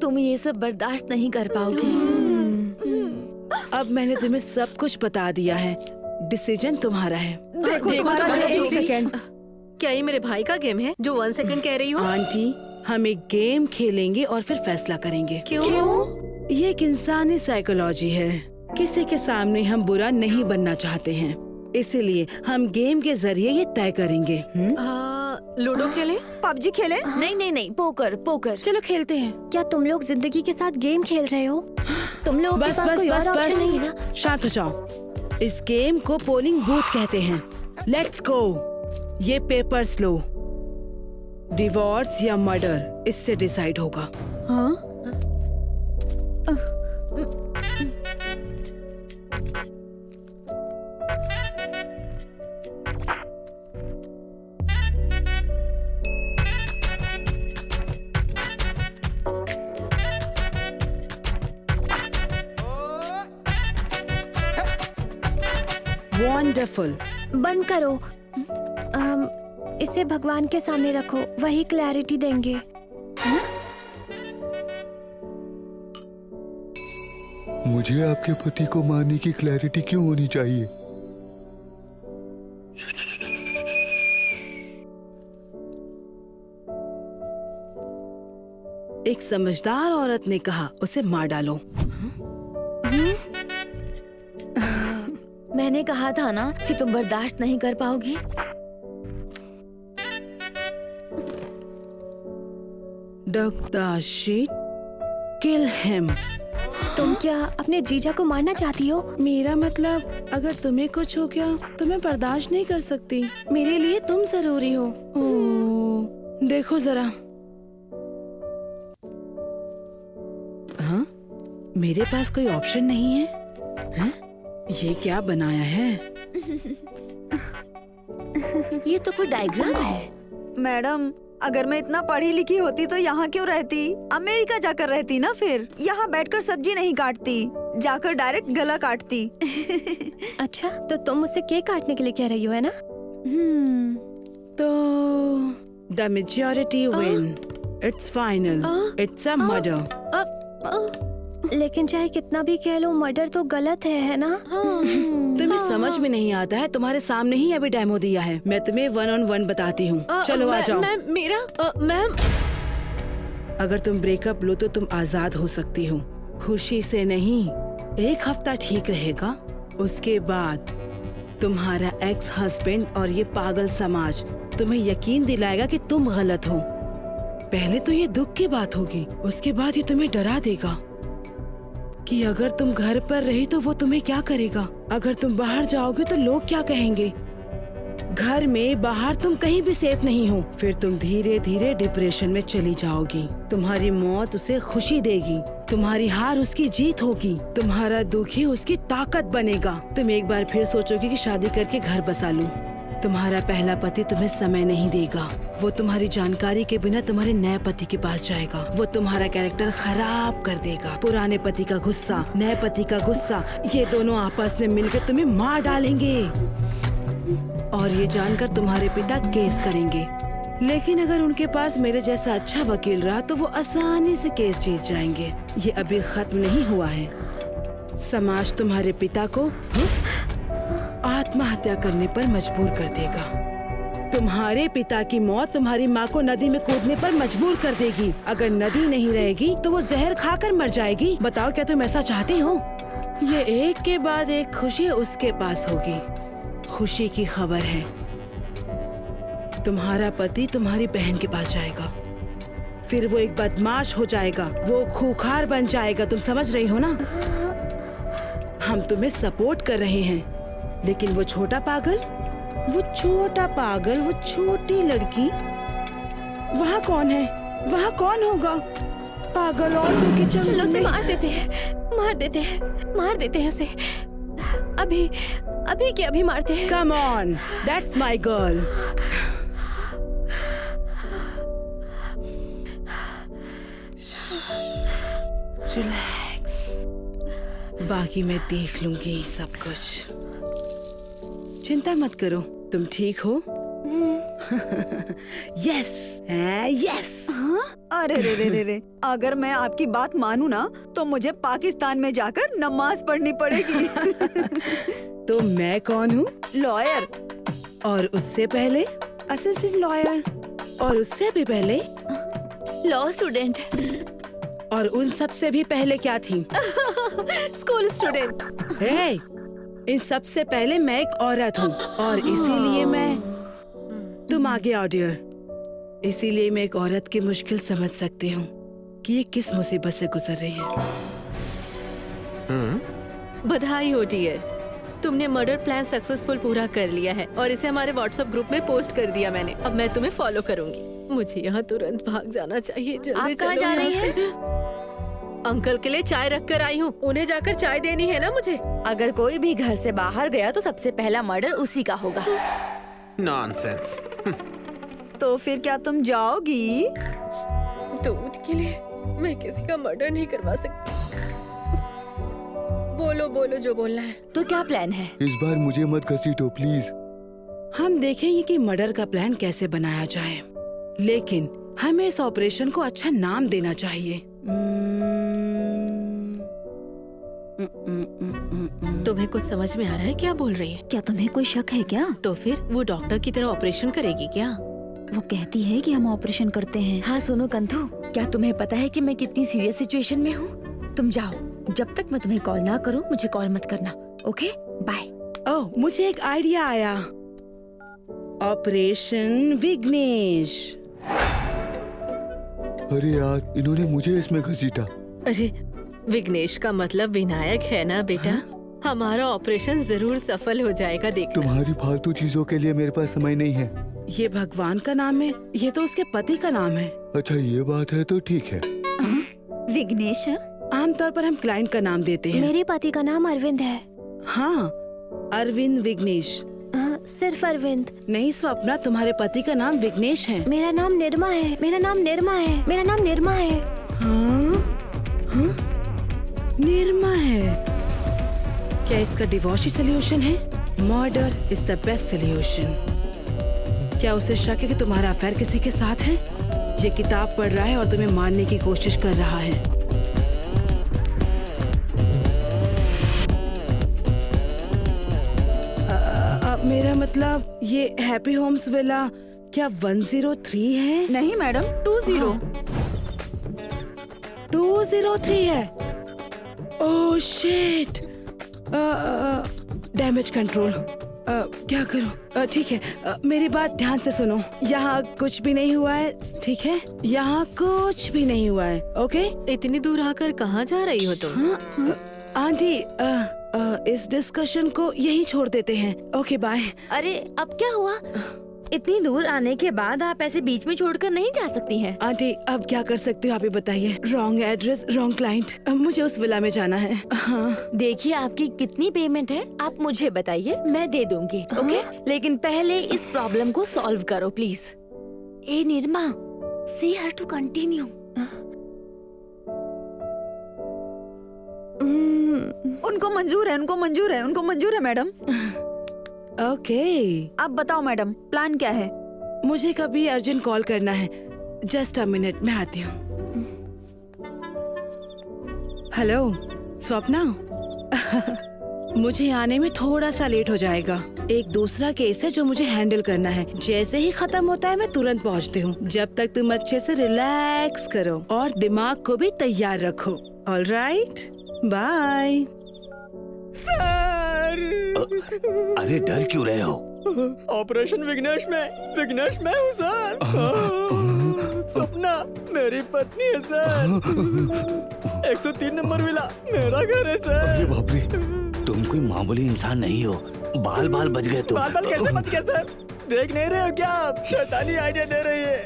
तुम ये सब बर्दाश्त नहीं कर पाओगे। अब मैंने तुम्हें सब कुछ बता दिया है, डिसीजन तुम्हारा है। देखो तुम्हारा तुम्हारा जो जो भी- सेकंड। क्या ये मेरे भाई का गेम है जो 1 सेकंड कह रही हो? आंटी, हम एक गेम खेलेंगे और फिर फैसला करेंगे। क्यों? ये एक इंसानी साइकोलॉजी है। किसी के सामने हम बुरा नहीं बनना चाहते हैं, इसीलिए हम गेम के जरिए ये तय करेंगे। लूडो खेले? पबजी खेले? नहीं, पोकर पोकर। चलो खेलते हैं। क्या तुम लोग जिंदगी के साथ गेम खेल रहे हो? तुम लोग के बस पास बस कोई बस और ऑप्शन नहीं है ना? बस, शांत हो जाओ। इस गेम को पोलिंग बूथ कहते हैं। Let's go. ये पेपर्स लो। डिवोर्स या मर्डर, इससे डिसाइड होगा। हाँ? वंडरफुल। बंद करो। इसे भगवान के सामने रखो, वही क्लैरिटी देंगे। मुझे आपके पति को मारने की क्लैरिटी क्यों होनी चाहिए? एक समझदार औरत ने कहा, उसे मार डालो। मैंने कहा था ना कि तुम बर्दाश्त नहीं कर पाओगी। Duck the sheet, kill him. तुम क्या अपने जीजा को मारना चाहती हो? मेरा मतलब, अगर तुम्हें कुछ हो गया तो मैं बर्दाश्त नहीं कर सकती। मेरे लिए तुम जरूरी हो। ओह, देखो जरा। हाँ? मेरे पास कोई ऑप्शन नहीं है? हाँ? ये क्या बनाया है? ये तो कोई डायग्राम है। मैडम, अगर मैं इतना पढ़ी लिखी होती तो यहाँ क्यों रहती? अमेरिका जाकर रहती ना। फिर यहाँ बैठकर सब्जी नहीं काटती, जाकर डायरेक्ट गला काटती। अच्छा, तो तुम मुझसे केक काटने के लिए कह रही हो, है ना? तो the majority win. It's final. It's a murder. लेकिन चाहे कितना भी कह लो, मर्डर तो गलत है ना? तुम्हें समझ में नहीं आता है? तुम्हारे सामने ही अभी डेमो दिया है। मैं तुम्हें 1-on-1 बताती हूँ। चलो आ जाओ। मैम, अगर तुम ब्रेकअप लो तो तुम आजाद हो सकती हो, खुशी से नहीं। 1 हफ्ता ठीक रहेगा, उसके बाद तुम्हारा एक्स हस्बैंड और ये पागल समाज तुम्हें यकीन दिलाएगा कि तुम गलत हो। पहले तो ये दुख की बात होगी, उसके बाद ये तुम्हें डरा देगा कि अगर तुम घर पर रही तो वो तुम्हें क्या करेगा। अगर तुम बाहर जाओगे तो लोग क्या कहेंगे। घर में बाहर तुम कहीं भी सेफ नहीं हो। फिर तुम धीरे धीरे डिप्रेशन में चली जाओगी। तुम्हारी मौत उसे खुशी देगी, तुम्हारी हार उसकी जीत होगी, तुम्हारा दुख ही उसकी ताकत बनेगा। तुम एक बार फिर सोचोगे कि शादी करके घर बसा लूं। तुम्हारा पहला पति तुम्हें समय नहीं देगा। वो तुम्हारी जानकारी के बिना तुम्हारे नए पति के पास जाएगा। वो तुम्हारा कैरेक्टर खराब कर देगा। पुराने पति का गुस्सा, नए पति का गुस्सा, ये दोनों आपस में मिलकर तुम्हें मार डालेंगे। और ये जानकर तुम्हारे पिता केस करेंगे। लेकिन अगर उनके पास मेरे जैसा अच्छा वकील रहा तो वो आसानी से केस जीत जाएंगे। ये अभी खत्म नहीं हुआ है। समाज तुम्हारे पिता को आत्महत्या करने पर मजबूर कर देगा। तुम्हारे पिता की मौत तुम्हारी माँ को नदी में कूदने पर मजबूर कर देगी। अगर नदी नहीं रहेगी तो वो जहर खाकर मर जाएगी। बताओ, क्या तुम ऐसा चाहती हो? ये एक के बाद एक खुशी उसके पास होगी। खुशी की खबर है, तुम्हारा पति तुम्हारी बहन के पास जाएगा। फिर वो एक बदमाश हो जाएगा, वो खूंखार बन जाएगा। तुम समझ रही हो ना? हम तुम्हें सपोर्ट कर रहे हैं, लेकिन वो छोटा पागल, वो छोटी लड़की, वहाँ कौन है? वहाँ कौन होगा? पागल और की चलो उसे मार देते हैं उसे। अभी के अभी मारते हैं। Come on, that's my girl. Relax. बाकी मैं देख लूंगी सब कुछ। चिंता मत करो, तुम ठीक हो? Yes, yes. अरे रे रे रे रे, अगर मैं आपकी बात मानूं ना तो मुझे पाकिस्तान में जाकर नमाज पढ़नी पड़ेगी। तो मैं कौन हूँ? लॉयर। और उससे पहले असिस्टेंट लॉयर, और उससे भी पहले लॉ स्टूडेंट, और उन सब से भी पहले क्या थी? School student. हे, इन सब से पहले मैं एक औरत हूँ और इसीलिए मैं, तुम आगे आओ डियर। इसीलिए मैं एक औरत की मुश्किल समझ सकती हूँ कि ये किस मुसीबत से गुजर रही है। बधाई हो डियर, तुमने मर्डर प्लान सक्सेसफुल पूरा कर लिया है और इसे हमारे व्हाट्सएप ग्रुप में पोस्ट कर दिया मैंने। अब मैं तुम्हें फॉलो करूंगी। मुझे यहाँ तुरंत भाग जाना चाहिए। जल्दी आप कहाँ जा रही हैं? अंकल के लिए चाय रख कर आई हूँ, उन्हें जाकर चाय देनी है ना मुझे। अगर कोई भी घर से बाहर गया तो सबसे पहला मर्डर उसी का होगा। नॉनसेंस। तो फिर क्या तुम जाओगी? दूध के लिए मैं किसी का मर्डर नहीं करवा सकती। बोलो बोलो जो बोलना है। तो क्या प्लान है? इस बार मुझे मत घसीटो प्लीज। हम देखेंगे कि मर्डर का प्लान कैसे बनाया जाए, लेकिन हमें इस ऑपरेशन को अच्छा नाम देना चाहिए। तुम्हें कुछ समझ में आ रहा है क्या बोल रही है? क्या तुम्हें कोई शक है क्या? तो फिर वो डॉक्टर की तरह ऑपरेशन करेगी क्या? वो कहती है कि हम ऑपरेशन करते हैं। हाँ सुनो कंथू, क्या तुम्हें पता है कि मैं कितनी सीरियस सिचुएशन में हूँ? तुम जाओ, जब तक मैं तुम्हें कॉल ना करूँ मुझे कॉल मत करना। Okay bye. ओह, मुझे एक आइडिया आया। ऑपरेशन विघ्नेश। अरे यार, इन्होंने मुझे इसमें घसीटा। अरे विघ्नेश का मतलब विनायक है ना बेटा? हमारा ऑपरेशन जरूर सफल हो जाएगा, देखना। तुम्हारी फालतू चीजों के लिए मेरे पास समय नहीं है। ये भगवान का नाम है, ये तो उसके पति का नाम है। अच्छा ये बात है तो ठीक है। विघ्नेश? आमतौर पर हम क्लाइंट का नाम देते हैं। मेरे पति का नाम अरविंद है। हाँ, अरविंद विघ्नेश। सिर्फ अरविंद नहीं स्वप्ना, तुम्हारे पति का नाम विघ्नेश है। मेरा नाम निर्मा है। मेरा नाम निर्मा है। मेरा नाम निर्मा है। हाँ? हाँ? निर्मा है। क्या इसका डिवोर्स ही सोल्यूशन है? Murder is the best solution. क्या उसे शक है कि तुम्हारा अफेयर किसी के साथ है? ये किताब पढ़ रहा है और तुम्हें मारने की कोशिश कर रहा है। मेरा मतलब ये हैप्पी होम्स विला क्या 103 है? नहीं मैडम, 20। 203 है। Oh shit. Damage control. क्या करूं? ठीक है, मेरी बात ध्यान से सुनो। यहाँ कुछ भी नहीं हुआ है, ठीक है? यहाँ कुछ भी नहीं हुआ है, ओके? इतनी दूर आकर कहाँ जा रही हो तुम? आंटी, इस डिस्कशन को यही छोड़ देते हैं। Okay bye. अरे अब क्या हुआ? इतनी दूर आने के बाद आप ऐसे बीच में छोड़कर नहीं जा सकती हैं। आंटी अब क्या कर सकती हो आप ही बताइए। Wrong address, wrong client. मुझे उस विला में जाना है। हाँ। देखिए आपकी कितनी पेमेंट है आप मुझे बताइए, मैं दे दूंगी। ओके? लेकिन पहले इस प्रॉब्लम को सॉल्व करो प्लीज। ए निर्मा, से हर टू कंटिन्यू। उनको मंजूर है, उनको मंजूर है, उनको मंजूर है मैडम। ओके। अब बताओ मैडम, प्लान क्या है? मुझे कभी अर्जेंट कॉल करना है। जस्ट अ मिनट, मैं आती हूँ। हेलो स्वप्ना। मुझे आने में थोड़ा सा लेट हो जाएगा। एक दूसरा केस है जो मुझे हैंडल करना है। जैसे ही खत्म होता है मैं तुरंत पहुँचती हूँ। जब तक तुम अच्छे से रिलैक्स करो और दिमाग को भी तैयार रखो। Alright, bye. सर! अरे डर क्यों रहे हो? ऑपरेशन विघ्नेश में मैं हूँ सर। सपना मेरी पत्नी है सर। 103 नंबर विला मेरा घर है सर। अरे बाप रे, तुम कोई मामूली इंसान नहीं हो। बाल बच गए तुम। बाल कैसे बच गए सर? देख नहीं रहे हो क्या आप? शैतानी आइडिया दे रही है।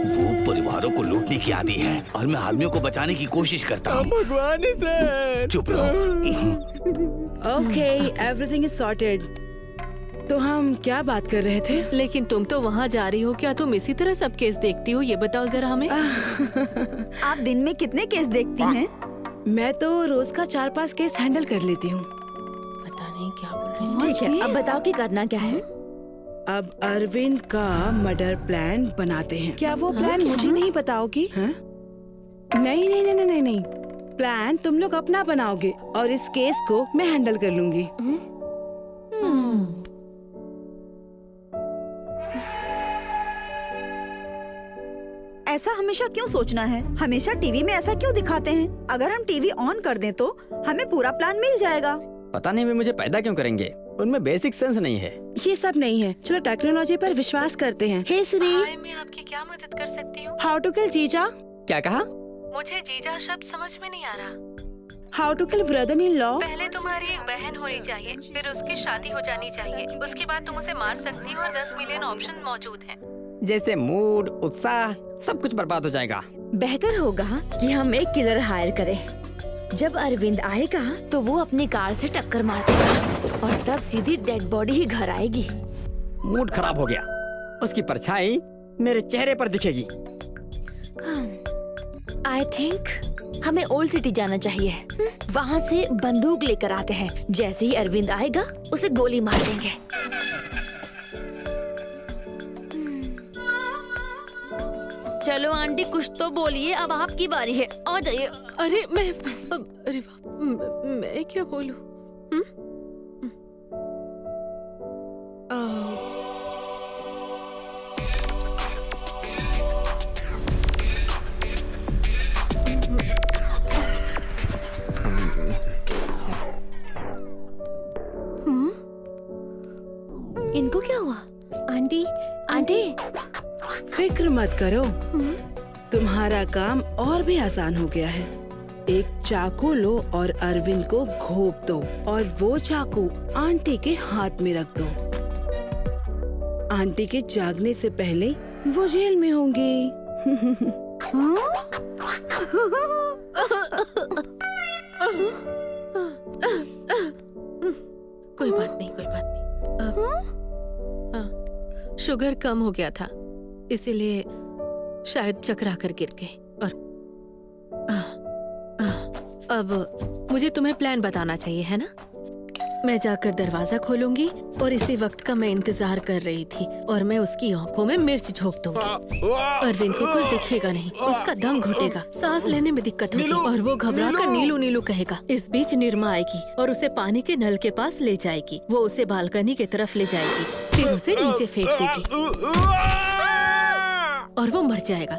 वो परिवारों को लूटने की आदी है और मैं आदमियों को बचाने की कोशिश करता हूँ। भगवान है सर। चुप रहो। Okay, everything is sorted. तो हम क्या बात कर रहे थे? लेकिन तुम तो वहाँ जा रही हो, क्या तुम इसी तरह सब केस देखती हो? ये बताओ जरा हमें। आप दिन में कितने केस देखती हैं? मैं तो रोज का 4-5 केस हैंडल कर लेती हूँ। पता नहीं क्या बोल रही हूँ। ठीक है, अब बताओ कि करना क्या है? अब अरविंद का मर्डर प्लान बनाते हैं। क्या वो प्लान मुझे नहीं बताओगी? हाँ? नहीं नहीं नहीं नहीं नहीं नहीं, प्लान तुम लोग अपना बनाओगे और इस केस को मैं हैंडल कर लूंगी। ऐसा हमेशा क्यों सोचना है? हमेशा टीवी में ऐसा क्यों दिखाते हैं? अगर हम टीवी ऑन कर दें तो हमें पूरा प्लान मिल जाएगा। पता नहीं वे मुझे पैदा क्यों करेंगे, उनमें बेसिक सेंस नहीं है। ये सब नहीं है, चलो टेक्नोलॉजी पर विश्वास करते हैं। हे श्री, मैं आपकी क्या मदद कर सकती हूँ? हाउ टू किल जीजा? क्या कहा? मुझे जीजा शब्द समझ में नहीं आ रहा। How to kill brother in law? पहले तुम्हारी एक बहन होनी चाहिए, फिर उसकी शादी हो जानी चाहिए, उसके बाद तुम उसे मार सकती हो और 10 मिलियन ऑप्शन मौजूद हैं। जैसे मूड, उत्साह, सब कुछ बर्बाद हो जाएगा। बेहतर होगा कि हम एक किलर हायर करें। जब अरविंद आएगा तो वो अपनी कार से टक्कर मार देगा और तब सीधी डेड बॉडी ही घर आएगी। मूड खराब हो गया, उसकी परछाई मेरे चेहरे पर दिखेगी। आई थिंक हमें ओल्ड सिटी जाना चाहिए। वहाँ से बंदूक लेकर आते हैं। जैसे ही अरविंद आएगा उसे गोली मार देंगे। चलो आंटी, कुछ तो बोलिए, अब आपकी बारी है, आ जाइए। अरे मैं क्या बोलूं? इनको क्या हुआ? आंटी, आंटी, फिक्र मत करो, तुम्हारा काम और भी आसान हो गया है। एक चाकू लो और अरविंद को घोंप दो और वो चाकू आंटी के हाथ में रख दो। आंटी के जागने से पहले वो जेल में होंगी। कोई बात नहीं, कोई बात नहीं। शुगर कम हो गया था, इसीलिए शायद चकरा कर गिर गए। और अब मुझे तुम्हें प्लान बताना चाहिए, है ना? मैं जाकर दरवाजा खोलूंगी और इसी वक्त का मैं इंतजार कर रही थी और मैं उसकी आंखों में मिर्च झोंक दूंगी। अरविंद को कुछ दिखेगा नहीं, उसका दम घुटेगा, सांस लेने में दिक्कत होगी और वो घबरा कर नीलू नीलू कहेगा। इस बीच निरमा आएगी और उसे पानी के नल के पास ले जाएगी। वो उसे बालकनी की तरफ ले जाएगी, फिर उसे नीचे फेंक देगी और वो मर जाएगा।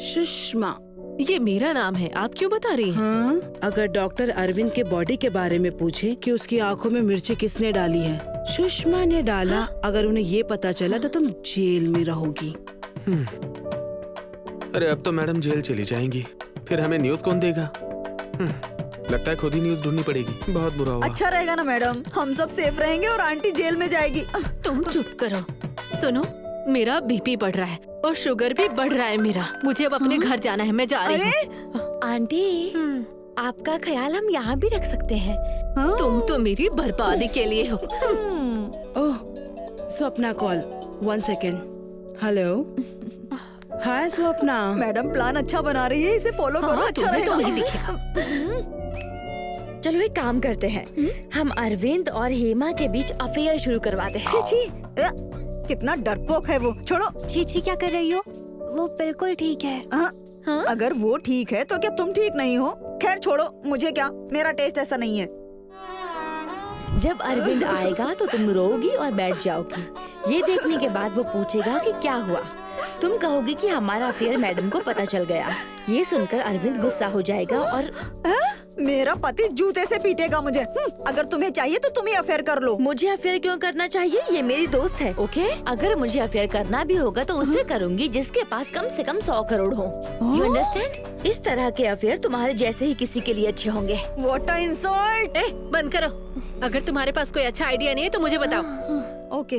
सुषमा, ये मेरा नाम है, आप क्यों बता रही हैं? हाँ, अगर डॉक्टर अरविंद के बॉडी के बारे में पूछे कि उसकी आंखों में मिर्ची किसने डाली है, सुषमा ने डाला, अगर उन्हें ये पता चला तो तुम जेल में रहोगी। अरे अब तो मैडम जेल चली जाएंगी, फिर हमें न्यूज़ कौन देगा? लगता है खुद ही न्यूज़ ढूंढनी पड़ेगी। बहुत बुरा हुआ। अच्छा रहेगा ना मैडम, हम सब सेफ रहेंगे और आंटी जेल में जाएगी। तुम चुप करो। सुनो, मेरा बीपी बढ़ रहा है और शुगर भी बढ़ रहा है मेरा। मुझे अब अपने घर जाना है, मैं जा रही हूँ। आंटी, आपका ख्याल हम यहाँ भी रख सकते हैं। तुम तो मेरी बर्बादी के लिए हो। ओह, स्वप्ना कॉल, 1 सेकेंड। हेलो, हाय स्वप्ना। मैडम प्लान अच्छा बना रही है, इसे फॉलो करो। अच्छा रहेगा। चलो एक काम करते हैं, हम अरविंद और हेमा के बीच अफेयर शुरू करवाते हैं। छी, कितना डरपोक है वो। छोड़ो। छी क्या कर रही हो? वो बिल्कुल ठीक है। हाँ? अगर वो ठीक है तो क्या तुम ठीक नहीं हो? खैर छोड़ो, मुझे क्या, मेरा टेस्ट ऐसा नहीं है। जब अरविंद आएगा तो तुम रोगी और बैठ जाओगी। ये देखने के बाद वो पूछेगा कि क्या हुआ। तुम कहोगी कि हमारा अफेयर मैडम को पता चल गया। ये सुनकर अरविंद गुस्सा हो जाएगा और मेरा पति जूते से पीटेगा मुझे। अगर तुम्हें चाहिए तो तुम ही अफेयर कर लो। मुझे अफेयर क्यों करना चाहिए? ये मेरी दोस्त है, ओके? अगर मुझे अफेयर करना भी होगा तो उससे करूंगी जिसके पास कम से कम 100 करोड़ हो। You understand? इस तरह के अफेयर तुम्हारे जैसे ही किसी के लिए अच्छे होंगे। What a insult! बंद करो। अगर तुम्हारे पास कोई अच्छा आइडिया नहीं है तो मुझे बताओ। Okay,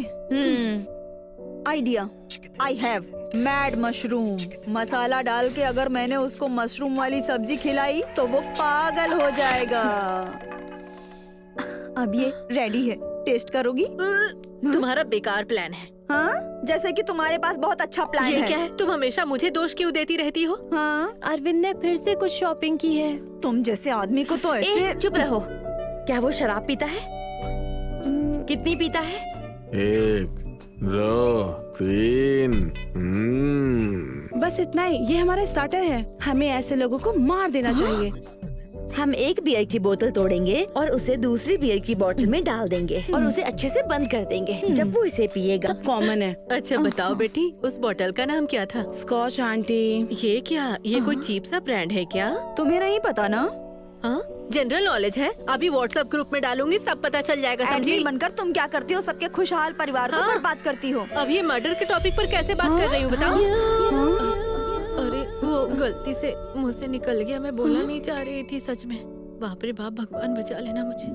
idea I have. Mad mushroom masala डाल के अगर मैंने उसको मशरूम वाली सब्जी खिलाई तो वो पागल हो जाएगा। अब ये रेडी है, टेस्ट करोगी? तुम्हारा बेकार प्लान है। हाँ, जैसे कि तुम्हारे पास बहुत अच्छा प्लान ये है। क्या है? तुम हमेशा मुझे दोष क्यों देती रहती हो? हाँ, अरविंद ने फिर से कुछ शॉपिंग की है। तुम जैसे आदमी को तो ऐसे। चुप रहो। क्या वो शराब पीता है? कितनी पीता है? 1 रो क्वीन। बस इतना ही, ये हमारा स्टार्टर है। हमें ऐसे लोगों को मार देना चाहिए। हम एक बियर की बोतल तोड़ेंगे और उसे दूसरी बियर की बोतल में डाल देंगे और उसे अच्छे से बंद कर देंगे। जब वो इसे पिएगा। कॉमन है। अच्छा बताओ बेटी, उस बोतल का नाम क्या था? Scotch aunty. ये क्या, ये कोई चीप सा ब्रांड है क्या? तुम्हें नहीं पता ना? हाँ, जनरल नॉलेज है। अभी व्हाट्सएप ग्रुप में डालूंगी, सब पता चल जाएगा। समझी? एडमिन बनकर तुम क्या करती हो? सबके खुशहाल परिवार को बर्बाद करती हो। अब ये मर्डर के टॉपिक पर कैसे बात कर रही हूँ बताओ? अरे वो गलती से मुंह से निकल गया, मैं बोलना नहीं चाह रही थी सच में। बाप रे बाप, भगवान बचा लेना मुझे।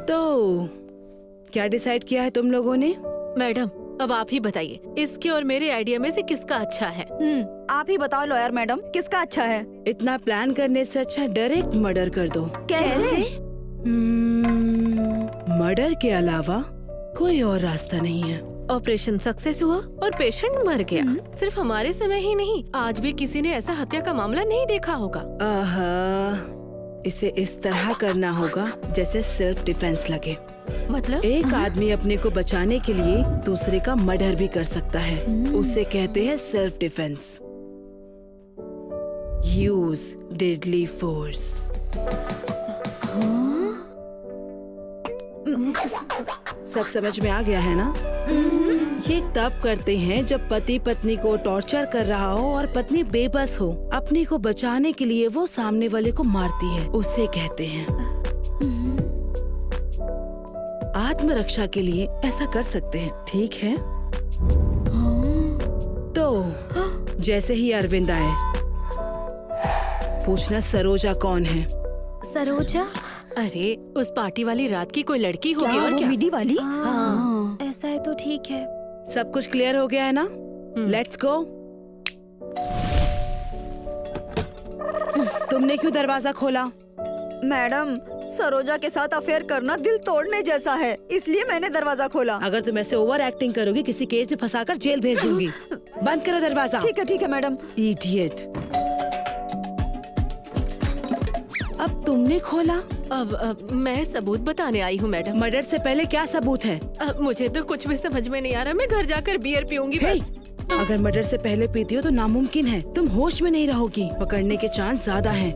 तो क्या डिसाइड किया है तुम लोगों ने? मैडम अब आप ही बताइए, इसके और मेरे आइडिया में से किसका अच्छा है? आप ही बताओ लॉयर मैडम, किसका अच्छा है? इतना प्लान करने से अच्छा डायरेक्ट मर्डर कर दो। कैसे? मर्डर के अलावा कोई और रास्ता नहीं है। ऑपरेशन सक्सेस हुआ और पेशेंट मर गया। सिर्फ हमारे समय ही नहीं, आज भी किसी ने ऐसा हत्या का मामला नहीं देखा होगा। इसे इस तरह करना होगा जैसे सेल्फ डिफेंस लगे। मतलब? एक आदमी अपने को बचाने के लिए दूसरे का मर्डर भी कर सकता है। उसे कहते हैं self defence. Use deadly force. सब समझ में आ गया है ना? ये तब करते हैं जब पति पत्नी को टॉर्चर कर रहा हो और पत्नी बेबस हो। अपने को बचाने के लिए वो सामने वाले को मारती है, उसे कहते हैं। आत्मरक्षा के लिए ऐसा कर सकते हैं, ठीक है? तो जैसे ही अरविंद आए, पूछना सरोजा कौन है? सरोजा? अरे उस पार्टी वाली रात की कोई लड़की होगी और क्या? मिडी वाली? हाँ, ऐसा है तो ठीक है। सब कुछ क्लियर हो गया है ना? Let's go. तुमने क्यों दरवाजा खोला? मैडम, सरोजा के साथ अफेयर करना दिल तोड़ने जैसा है, इसलिए मैंने दरवाजा खोला। अगर तुम ऐसे ओवर एक्टिंग करोगी, किसी केस में फंसाकर जेल भेज दूंगी। बंद करो दरवाजा। ठीक है मैडम। इडियट। अब तुमने खोला? अब मैं सबूत बताने आई हूँ मैडम। मर्डर से पहले क्या सबूत है? मुझे तो कुछ भी समझ में नहीं आ रहा। मैं घर जाकर बियर पीऊंगी बस। अगर मर्डर से पहले पीती हो तो नामुमकिन है, तुम होश में नहीं रहोगी। पकड़ने के चांस ज्यादा हैं।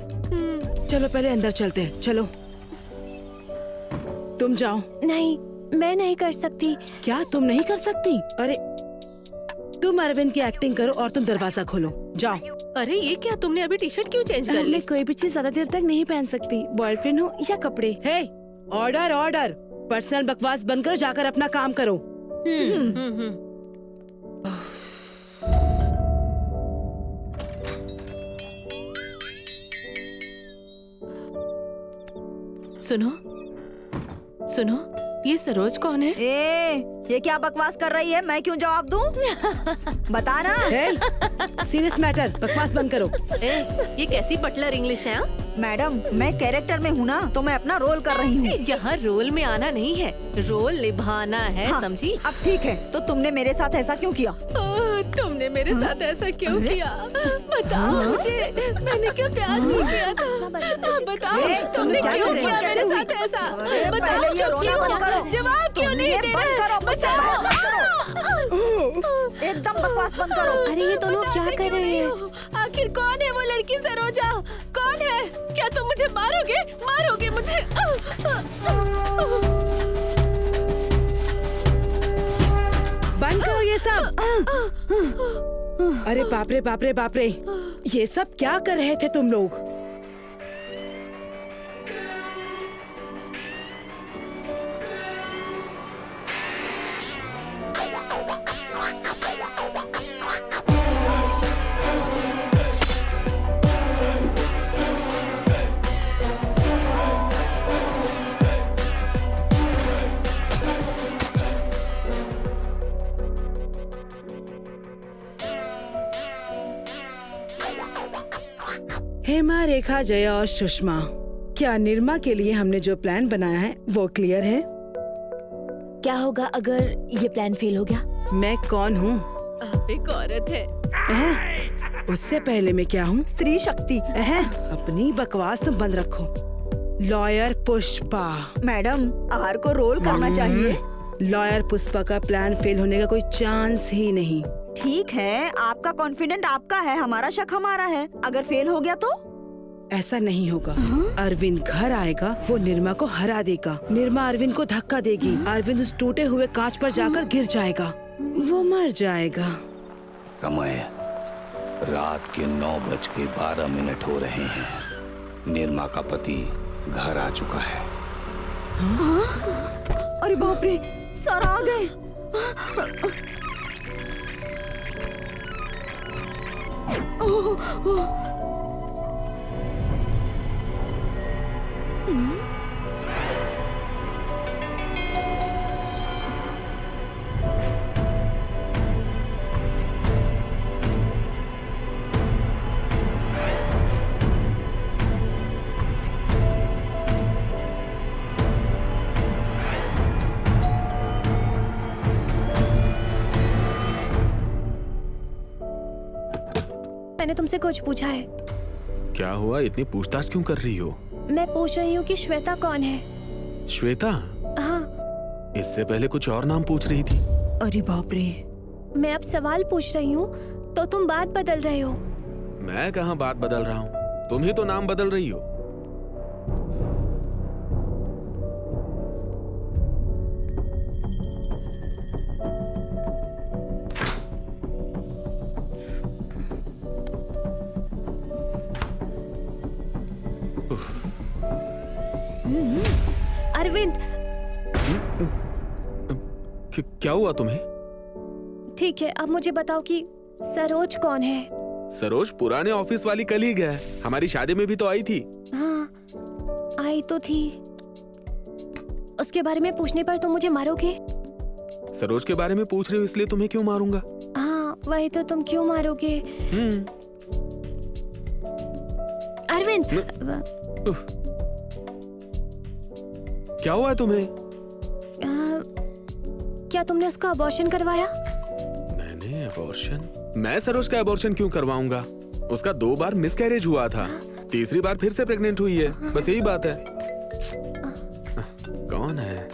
चलो पहले अंदर चलते हैं, चलो। तुम जाओ। नहीं, मैं नहीं कर सकती। क्या तुम नहीं कर सकती? अरे तुम अरविंद की एक्टिंग करो और तुम दरवाजा खोलो, जाओ। अरे ये क्या, तुमने अभी टी शर्ट क्यों चेंज कर ली? कोई भी चीज ज्यादा देर तक नहीं पहन सकती, बॉयफ्रेंड हो या कपड़े। हे, ऑर्डर ऑर्डर। पर्सनल बकवास बंद करो, जाकर अपना काम करो। सुनो, ये सरोज कौन है? ये क्या बकवास कर रही है? मैं क्यों जवाब दूं? बताना। सीरियस मैटर, बकवास बंद करो। ये कैसी बटलर इंग्लिश है? मैडम, मैं कैरेक्टर में हूँ ना, तो मैं अपना रोल कर रही हूँ। यहाँ रोल में आना नहीं है, रोल निभाना है। हाँ, समझी? अब ठीक है, तो तुमने मेरे साथ ऐसा क्यों किया? तुमने मेरे साथ ऐसा क्यों किया? बताओ मुझे, मैंने क्या प्यार नहीं किया था? बताओ, तुमने क्यों किया मेरे साथ ऐसा? बताओ, जवाब क्यों नहीं दे रहे? बताओ। एकदम बकवास बंद करो। अरे ये दोनों क्या कर रहे हैं? आखिर कौन है वो लड़की सरोजा? कौन है? क्या तुम मुझे मारोगे मुझे? बंद करो ये सब। अरे बाप रे, ये सब क्या कर रहे थे तुम लोग? हेमा, रेखा, जया और सुषमा, क्या निर्मा के लिए हमने जो प्लान बनाया है वो क्लियर है? क्या होगा अगर ये प्लान फेल हो गया? मैं कौन हूँ? आप एक औरत है। उससे पहले मैं क्या हूँ? स्त्री शक्ति। अपनी बकवास तुम बंद रखो। लॉयर पुष्पा। मैडम, आर को रोल करना चाहिए। लॉयर पुष्पा का प्लान फेल होने का कोई चांस ही नहीं। ठीक है, आपका कॉन्फिडेंट आपका है, हमारा शक हमारा है। अगर फेल हो गया तो? ऐसा नहीं होगा। अरविंद घर आएगा, वो निर्मा को हरा देगा। निर्मा अरविंद को धक्का देगी। अरविंद उस टूटे हुए कांच पर जाकर गिर जाएगा, वो मर जाएगा। समय रात के 9:12 हो रहे हैं। निर्मा का पति घर आ चुका है। अरे बाप रे, सर आ गए। मैंने तुमसे कुछ पूछा है। क्या हुआ? इतनी पूछताछ क्यों कर रही हो? मैं पूछ रही हूँ कि श्वेता कौन है? श्वेता? हाँ। इससे पहले कुछ और नाम पूछ रही थी। अरे बाप रे। मैं अब सवाल पूछ रही हूँ तो तुम बात बदल रहे हो। मैं कहाँ बात बदल रहा हूँ? तुम ही तो नाम बदल रही हो। अरविंद, क्या हुआ तुम्हें? ठीक है, अब मुझे बताओ कि सरोज कौन है? सरोज पुराने ऑफिस वाली कलीग है, हमारी शादी में भी तो आई थी। हाँ, आई तो थी। उसके बारे में पूछने पर तुम मुझे मारोगे? सरोज के बारे में पूछ रही हो इसलिए तुम्हें क्यों मारूंगा? हाँ, वही तो, तुम क्यों मारोगे? अरविंद, क्या हुआ है तुम्हें? क्या तुमने उसका अबॉर्शन करवाया? मैंने अबॉर्शन? मैं सरोज का अबॉर्शन क्यों करवाऊंगा? उसका 2 बार मिसकैरेज हुआ था, तीसरी बार फिर से प्रेग्नेंट हुई है, बस यही बात है। कौन है?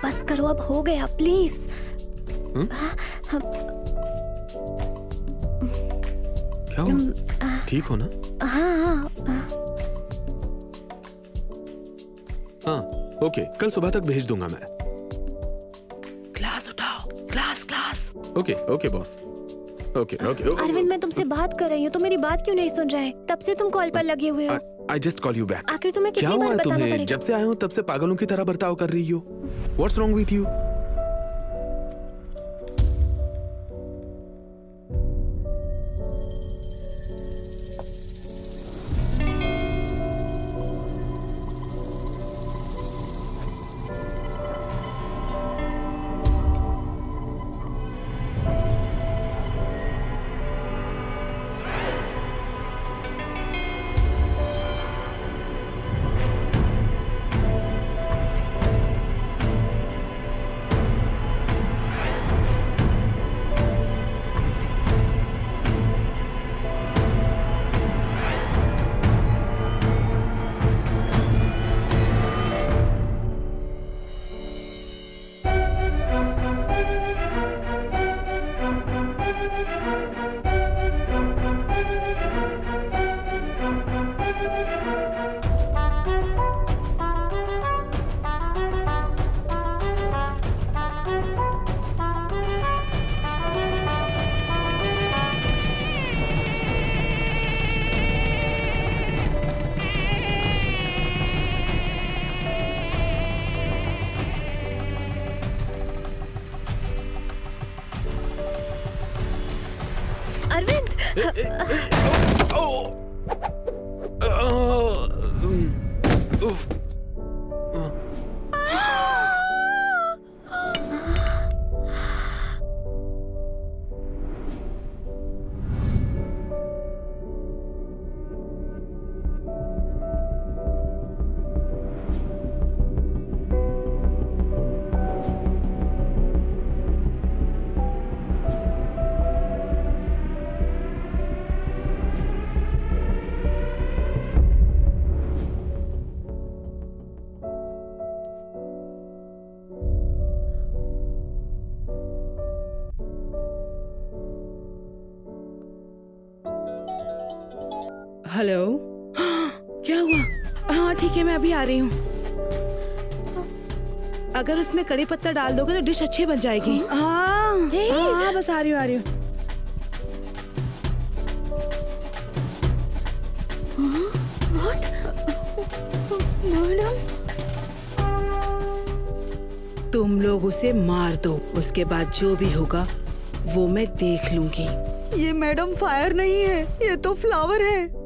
बस करो, अब हो गया, प्लीज। क्या हुआ? ठीक हो ना? हाँ, ओके, कल सुबह तक भेज दूंगा मैं। क्लास उठाओ, class. Okay okay boss, okay. Arvind, मैं तुमसे बात कर रही हूँ, तो मेरी बात क्यों नहीं सुन रहे? तब से तुम कॉल पर लगे हुए हो। I just call you back. आखिर तुम्हें क्या कितनी हुआ बार है बताना तुम्हें? पड़ेगा? जब से आया हूँ तब से पागलों की तरह बर्ताव कर रही हो। What's wrong with you? ठीक है, मैं अभी आ रही हूँ। अगर उसमें कड़ी पत्ता डाल दोगे तो डिश अच्छी बन जाएगी। हाँ हाँ, बस आ रही हूँ, आ रही हूँ। तुम लोग उसे मार दो, उसके बाद जो भी होगा वो मैं देख लूंगी। ये मैडम फायर नहीं है, ये तो फ्लावर है।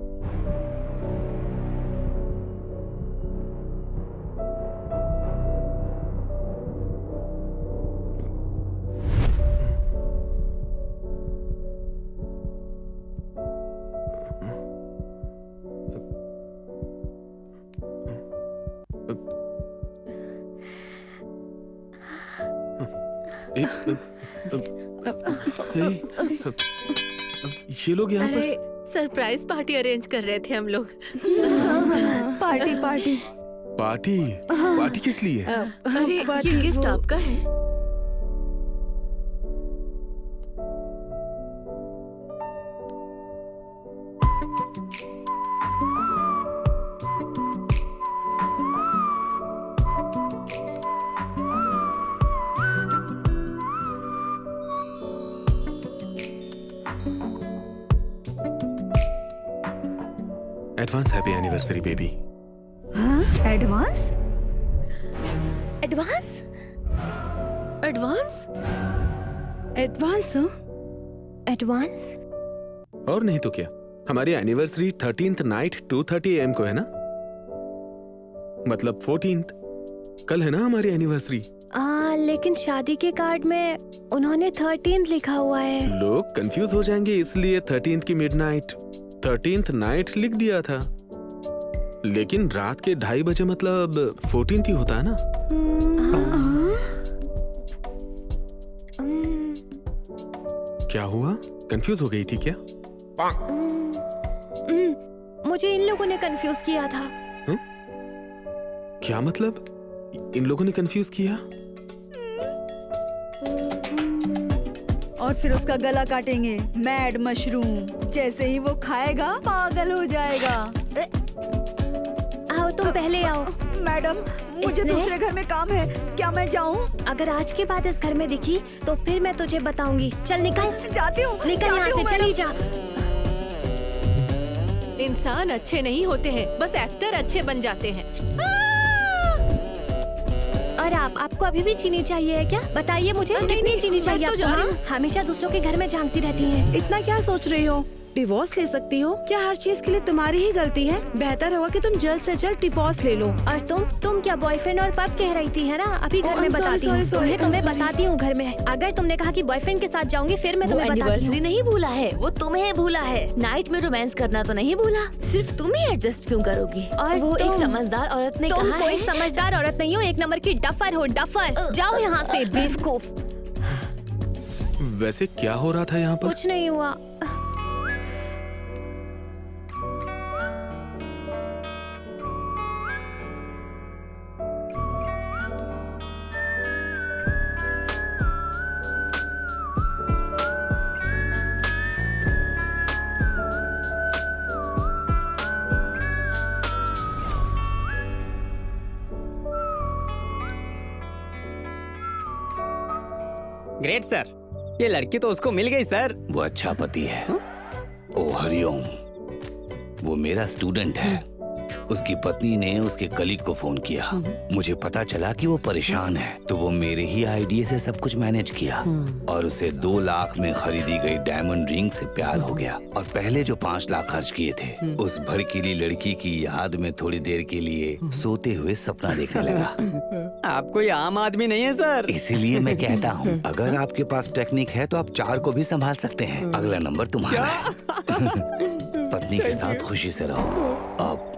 ये लोग यहाँ पर अरे सरप्राइज पार्टी अरेंज कर रहे थे हम लोग। पार्टी पार्टी पार्टी पार्टी किस लिए? अरे ये गिफ्ट आपका है। Advance happy anniversary baby. हाँ, advance? Advance? Advance? Advance? Advance? और नहीं तो क्या, हमारी एनिवर्सरी 13th नाइट 2:30 AM को है ना, मतलब 14th कल है ना हमारी एनिवर्सरी। लेकिन शादी के कार्ड में उन्होंने 13th लिखा हुआ है। लोग कंफ्यूज हो जाएंगे इसलिए 13th की मिडनाइट 13th नाइट लिख दिया था, लेकिन रात के 2:30 बजे मतलब 14th ही होता है ना। क्या हुआ, कंफ्यूज हो गई थी क्या? मुझे इन लोगों ने कंफ्यूज किया था। क्या मतलब इन लोगों ने कंफ्यूज किया? और फिर उसका गला काटेंगे, मैड मशरूम। जैसे ही वो खाएगा पागल हो जाएगा। आओ तुम पहले आओ। मैडम मुझे दूसरे घर में काम है, क्या मैं जाऊं? अगर आज के बाद इस घर में दिखी तो फिर मैं तुझे बताऊंगी। चल निकल। जाती हूँ, निकल यहाँ से, चली जा। इंसान अच्छे नहीं होते हैं, बस एक्टर अच्छे बन जाते हैं। और आपको अभी भी चीनी चाहिए है क्या? बताइए मुझे, कितनी चीनी चाहिए आपको? हाँ? हमेशा दूसरों के घर में झांकती रहती हैं। इतना क्या सोच रही हो? डिवोर्स ले सकती हो क्या? हर चीज के लिए तुम्हारी ही गलती है। बेहतर होगा कि तुम जल्द से जल्द डिवोर्स ले लो। और तुम क्या बॉयफ्रेंड और पब कह रही थी है ना? अभी घर में बताती हूँ तुम्हें बताती हूँ घर में। अगर तुमने कहा कि बॉयफ्रेंड के साथ जाऊंगी फिर मैं तुम्हें बताती हूँ। एनिवर्सरी नहीं भूला है, वो तुम्हें भूला है। नाइट में रोमांस करना तो नहीं भूला, सिर्फ तुम ही एडजस्ट क्यों करोगी? और वो एक समझदार औरत ने तुम कहा कोई है। समझदार औरत नहीं हो, एक नंबर की डफर हो, डफर। जाओ यहाँ से बेवकूफ। वैसे क्या हो रहा था यहाँ पर? कुछ नहीं हुआ। ग्रेट सर, ये लड़की तो उसको मिल गई सर। वो अच्छा पति है। ओ हरिओम, वो मेरा स्टूडेंट है। उसकी पत्नी ने उसके कलीग को फोन किया। मुझे पता चला कि वो परेशान है, तो वो मेरे ही आइडिया से सब कुछ मैनेज किया और उसे 2 लाख में खरीदी गई डायमंड रिंग से प्यार हो गया। और पहले जो 5 लाख खर्च किए थे, उस भड़कीली लड़की की याद में थोड़ी देर के लिए सोते हुए सपना देखने लगा। आप कोई आम आदमी नहीं है सर। इसीलिए मैं कहता हूँ, अगर आपके पास टेक्निक है तो आप 4 को भी संभाल सकते हैं। अगला नंबर तुम्हारा है। पत्नी के साथ खुशी से रहो। अब